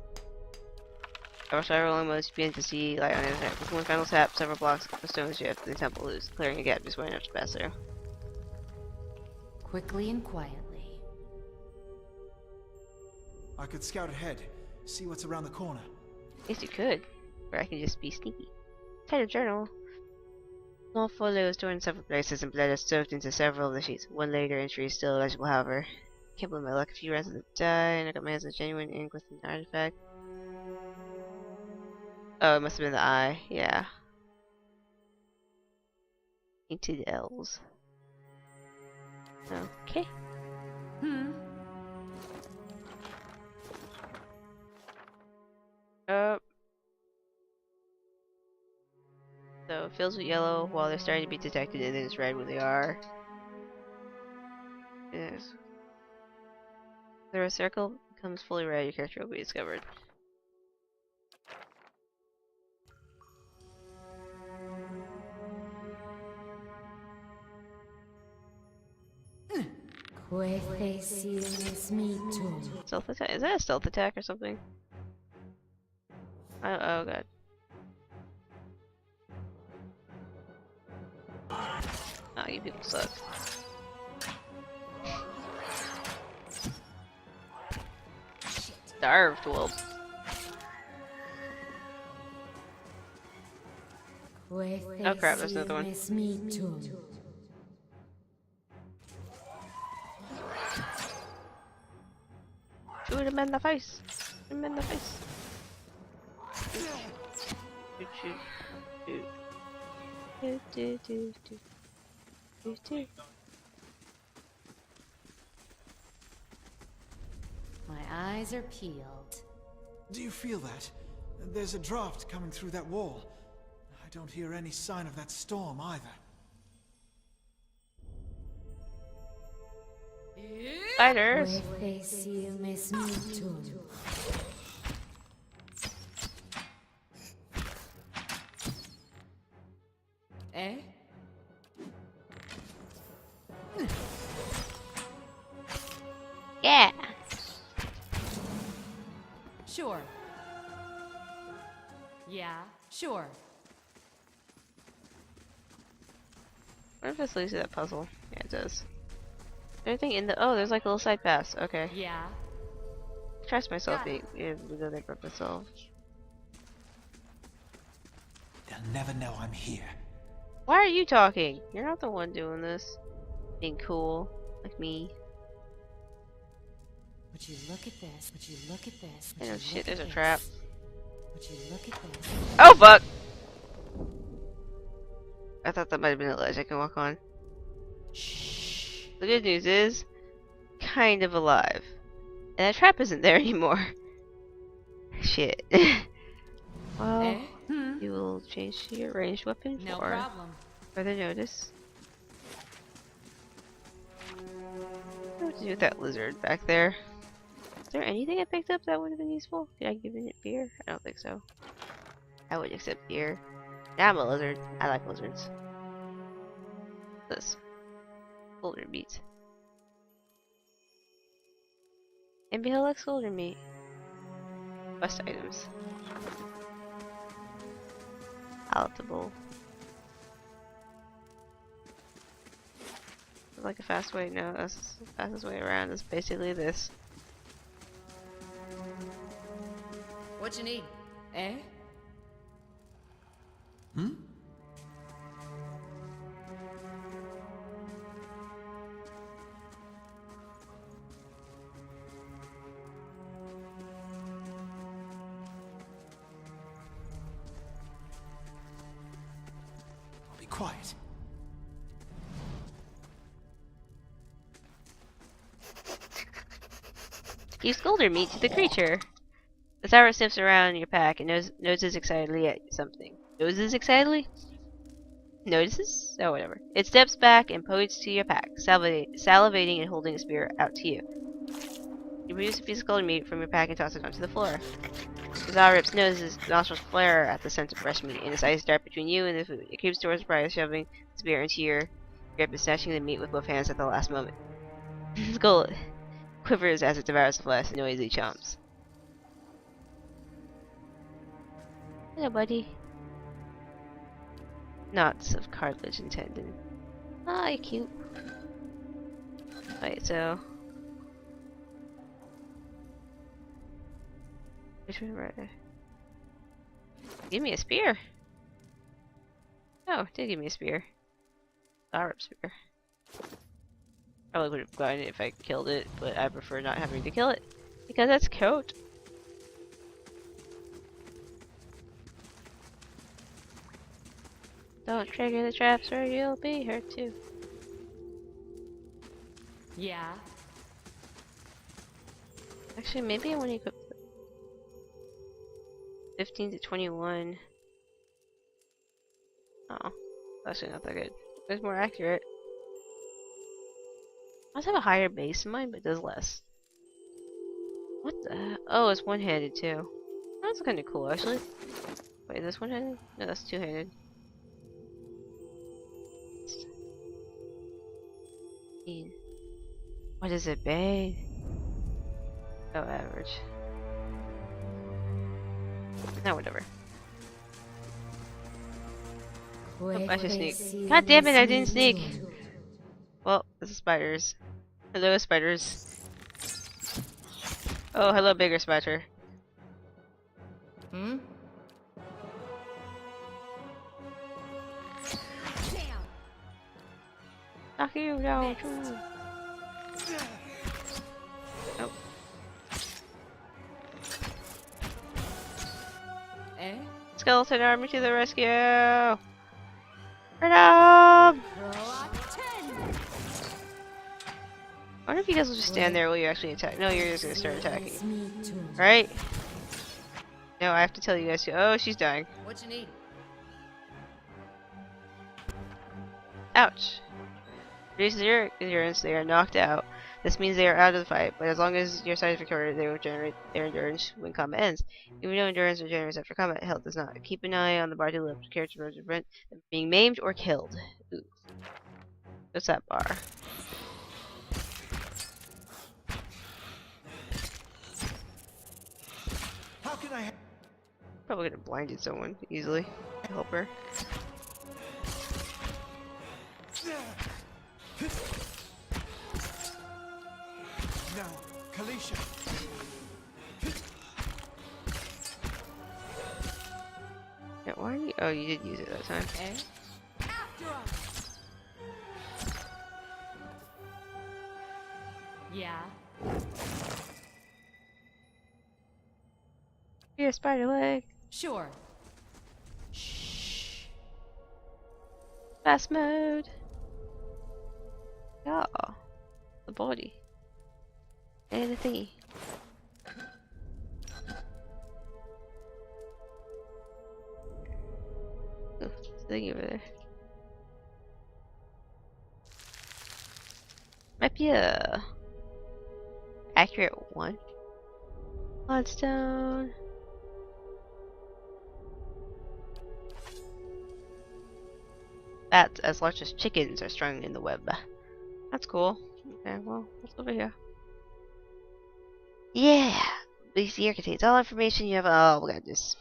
After several rolling modes, you begin to see light on the other side. With one final tap, several blocks of stones shift, the temple loose, clearing a gap just wide enough to pass through. Quickly and quietly. I could scout ahead, see what's around the corner. Yes, you could. Or I can just be sneaky. Title journal. Small folio is stored in several places, and blood is soaked into several of the sheets. One later entry is still illegible, however. Can't believe my luck. A few rounds of the die, and I got my hands on genuine ink with an artifact. Oh, it must have been the eye. Yeah. Painted L's. Okay. So it fills with yellow while they're starting to be detected, and then it's red when they are. Yes. The circle becomes fully red, your character will be discovered. Stealth attack? Is that a stealth attack or something? Oh god. Oh, you people suck. Starved wolf. Oh crap, there's another one. Shoot him in the face! Shoot him in the face! Shoot, shoot, shoot. Do, do, do, do. Do, do. My eyes are peeled. Do you feel that? There's a draft coming through that wall. I don't hear any sign of that storm either. Spiders! Eh? Yeah! Sure. Yeah, sure. What if this leads to that puzzle? Yeah, it does. Anything in the— oh, there's like a little side pass. Okay. Yeah. Trust myself being able to go there by myself. They'll never know I'm here. Why are you talking? You're not the one doing this. Being cool, like me. Would you look at this? Would you look at this? I know shit, there's a trap. Would you look at this? Oh fuck! I thought that might have been a ledge I can walk on. Shh. The good news is, kind of alive. And that trap isn't there anymore. Shit. Well, you will change to your ranged weapon No for problem. further notice. What to do with that lizard back there? Is there anything I picked up that would have been useful? Did I give it beer? I don't think so. I wouldn't accept beer. Now I'm a lizard. I like lizards. This. Golden meat. Maybe he'll like golden meat. Quest items. Palatable. Like a fast way? No, that's the fastest way around. Is basically this. What you need? Eh? Hmm? I'll be quiet. Use golden meat to the creature. The tower sniffs around your pack and noses excitedly at something. Noses excitedly? Notices? Oh, whatever. It steps back and points to your pack, salivating and holding a spear out to you. You produce a piece of golden meat from your pack and toss it onto the floor. Zalrip's noses nostrils flare at the scent of fresh meat, and his eyes dart between you and the food. It creeps towards Briar, shoving the spear into your grip and snatching the meat with both hands at the last moment. His skull quivers as it devours the flesh and noisily chomps. Hello, buddy. Knots of cartilage and tendon. Ah, you're cute. Wait, so... Which one right there? Give me a spear! Oh, it did give me a spear. Zalrip spear. Probably would have gotten it if I killed it, but I prefer not having to kill it. Because that's cute. Don't trigger the traps or you'll be hurt too. Yeah. Actually, maybe I want to equip 15 to 21. Oh, actually not that good. It's more accurate. I must have a higher base in mine, but does less. What the? Oh, it's one-handed too. That's kind of cool, actually. Wait, is this one-handed? No, that's two-handed. What is it, babe? Oh, average. No, whatever. Oh, I should sneak. God damn it, I didn't sneak! Well, this is spiders. Hello, spiders. Oh, hello, bigger spider. Hmm? Knock you down, too. Oh. Eh? Skeleton army to the rescue! Freedom! I wonder if you guys will just stand there while you actually attack. No, you're just gonna start attacking. Right? No, I have to tell you guys. Oh, she's dying. What you need? Ouch. Reduces your endurance, they are knocked out. This means they are out of the fight, but as long as your side is victorious, they will generate their endurance when combat ends. Even though endurance regenerates after combat, health does not. Keep an eye on the bar to the left. Character to prevent them being maimed or killed. Ooh. What's that bar? How can I? Probably could have blinded someone easily. To help her. No, Kalisha. Yeah, why are you? Oh, you did use it that time. Eh? After us. Yeah. Here, spider leg. Sure. Fast mode. Yeah. The body. And the thingy. Oh, there's a thingy over there. Might be a accurate one. Bloodstone. Bats as large as chickens are strung in the web. That's cool. Okay, well, let's go over here. Yeah! BC here contains all information you have. Oh, we got this.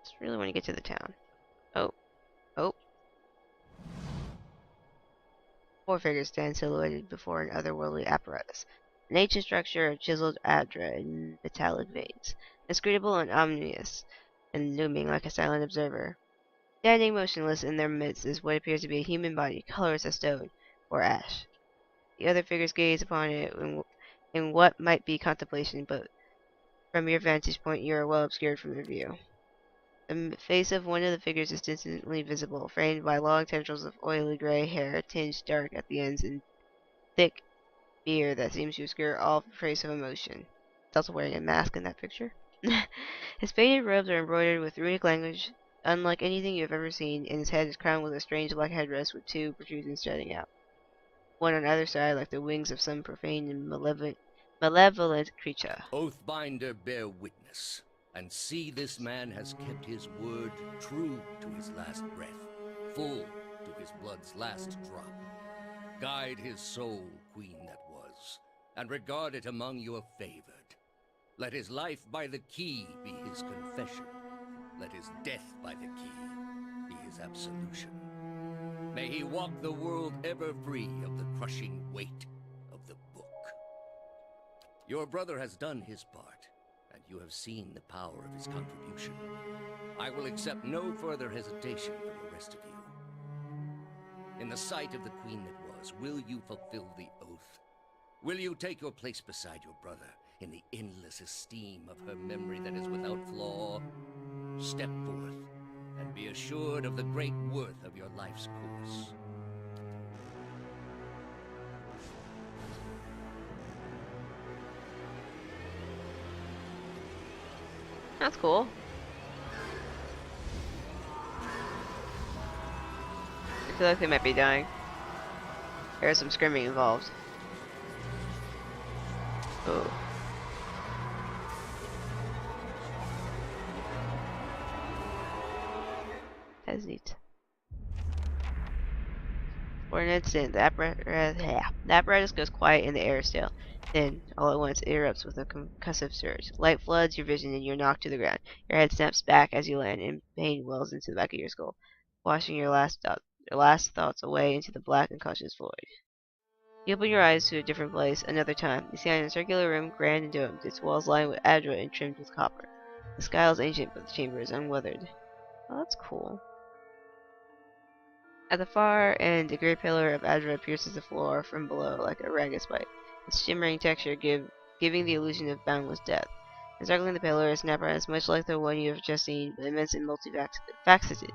Just really want to get to the town. Oh. Oh. Four figures stand silhouetted before an otherworldly apparatus. An ancient structure of chiseled adra in metallic veins. Inscrutable and ominous, and looming like a silent observer. Standing motionless in their midst is what appears to be a human body, colorless as stone or ash. The other figures gaze upon it in what might be contemplation, but from your vantage point you are well obscured from their view. The face of one of the figures is distantly visible, framed by long tendrils of oily gray hair, tinged dark at the ends, and thick beard that seems to obscure all trace of emotion. He's also wearing a mask in that picture. His faded robes are embroidered with runic language, unlike anything you have ever seen, and his head is crowned with a strange black headdress with two protrusions jutting out, one on either side like the wings of some profane and malevolent creature. Oathbinder, bear witness, and see this man has kept his word true to his last breath, full to his blood's last drop. Guide his soul, queen that was, and regard it among your favored. Let his life by the key be his confession. Let his death by the key be his absolution. May he walk the world ever free of the crushing weight of the book. Your brother has done his part, and you have seen the power of his contribution. I will accept no further hesitation from the rest of you. In the sight of the queen that was, will you fulfill the oath? Will you take your place beside your brother in the endless esteem of her memory that is without flaw? Step forth, and be assured of the great worth of your life's course. That's cool. I feel like they might be dying. There's some screaming involved. Oh. That's neat. For an instant, the apparatus goes quiet and the air is still. Then, all at once, it erupts with a concussive surge. Light floods your vision and you're knocked to the ground. Your head snaps back as you land, and pain wells into the back of your skull, washing your last thoughts away into the black unconscious void. You open your eyes to a different place, another time. You stand in a circular room, grand and domed, its walls lined with adra and trimmed with copper. The sky is ancient, but the chamber is unweathered. Oh, that's cool. At the far end, a great pillar of adra pierces the floor from below like a ragged spike, its shimmering texture giving the illusion of boundless depth. Encircling the pillar is an apparatus much like the one you have just seen, but immense and multifaceted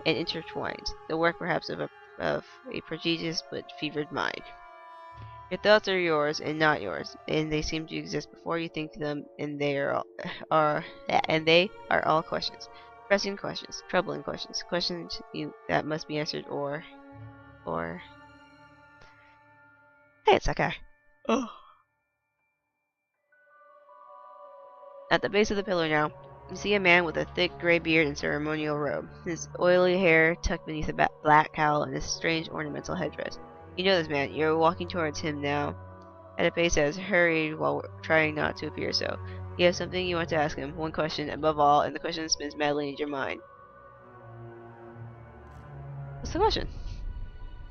and intertwined, the work perhaps of a prodigious but fevered mind. Your thoughts are yours and not yours, and they seem to exist before you think them, and they are all questions. Pressing questions, troubling questions, questions that must be answered, or hey, it's that guy. Oh. At the base of the pillar now, you see a man with a thick gray beard and ceremonial robe, his oily hair tucked beneath a black cowl and a strange ornamental headdress. You know this man. You're walking towards him now, at a pace that is hurried while trying not to appear so. You have something you want to ask him, one question above all, and the question spins madly in your mind. What's the question?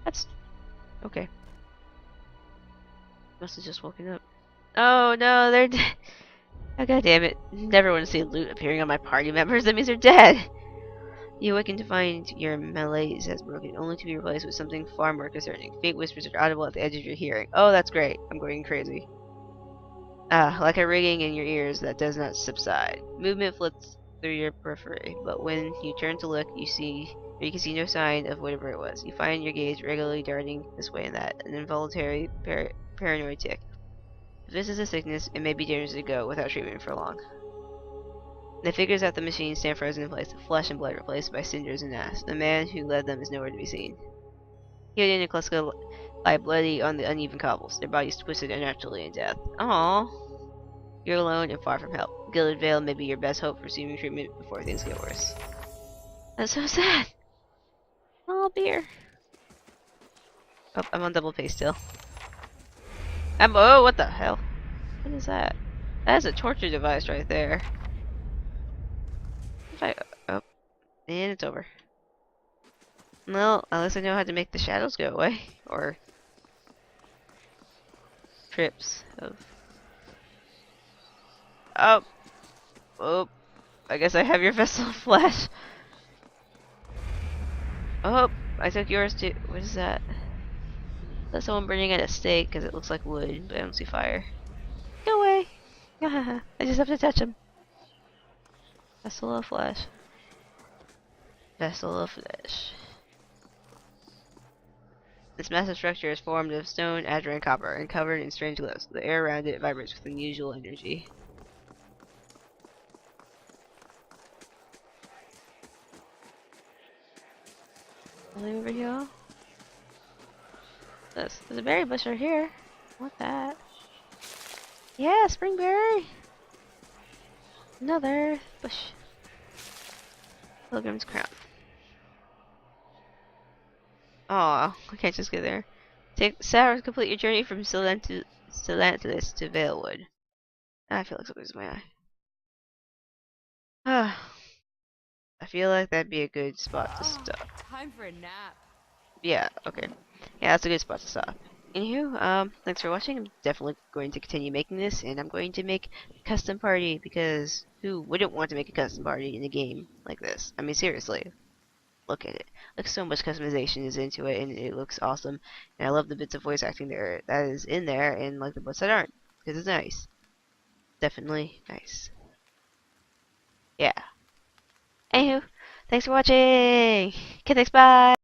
That's okay. Must have just woken up. Oh no, they're dead. Oh god damn it. Never want to see loot appearing on my party members. That means they're dead. You awaken to find your malaise has broken, only to be replaced with something far more concerning. Faint whispers are audible at the edge of your hearing. Oh, that's great. I'm going crazy. Like a ringing in your ears that does not subside. Movement flits through your periphery, but when you turn to look, you can see no sign of whatever it was. You find your gaze regularly darting this way and that, an involuntary paranoid tick. If this is a sickness, it may be dangerous to go without treatment for long. The figures at the machine stand frozen in place, flesh and blood replaced by cinders and ash. The man who led them is nowhere to be seen. Gideon and Kleska lie bloody on the uneven cobbles, their bodies twisted unnaturally in death. Aww. You're alone and far from help. Gilded Veil may be your best hope for receiving treatment before things get worse. That's so sad. Oh, beer. Oh, I'm on double pace still. Oh, what the hell? What is that? That is a torture device right there. If I, oh, and it's over. Well, at least I know how to make the shadows go away. Or trips of... Oh! Oh! I guess I have your vessel of flesh. Oh! I took yours too. What is that? That's someone burning at a stake because it looks like wood, but I don't see fire. Go away! I just have to touch him. Vessel of flesh. Vessel of flesh. This massive structure is formed of stone, azure, and copper, and covered in strange glows. The air around it vibrates with unusual energy. Something over here? There's a berry bush right here. What that? Yeah, springberry! Another bush. Pilgrim's crown. Aw, I can't just get there. Take 6 hours to complete your journey from Silantis to Valewood. I feel like something's in my eye. I feel like that'd be a good spot to stop. Time for a nap. Yeah, okay. Yeah, that's a good spot to stop. Anywho, thanks for watching. I'm definitely going to continue making this, and I'm going to make a custom party, because who wouldn't want to make a custom party in a game like this? I mean, seriously. Look at it. Like, so much customization is into it, and it looks awesome. And I love the bits of voice acting there that is in there, and like the bits that aren't, because it's nice. Definitely nice. Yeah. Anywho, thanks for watching. Okay, thanks, bye.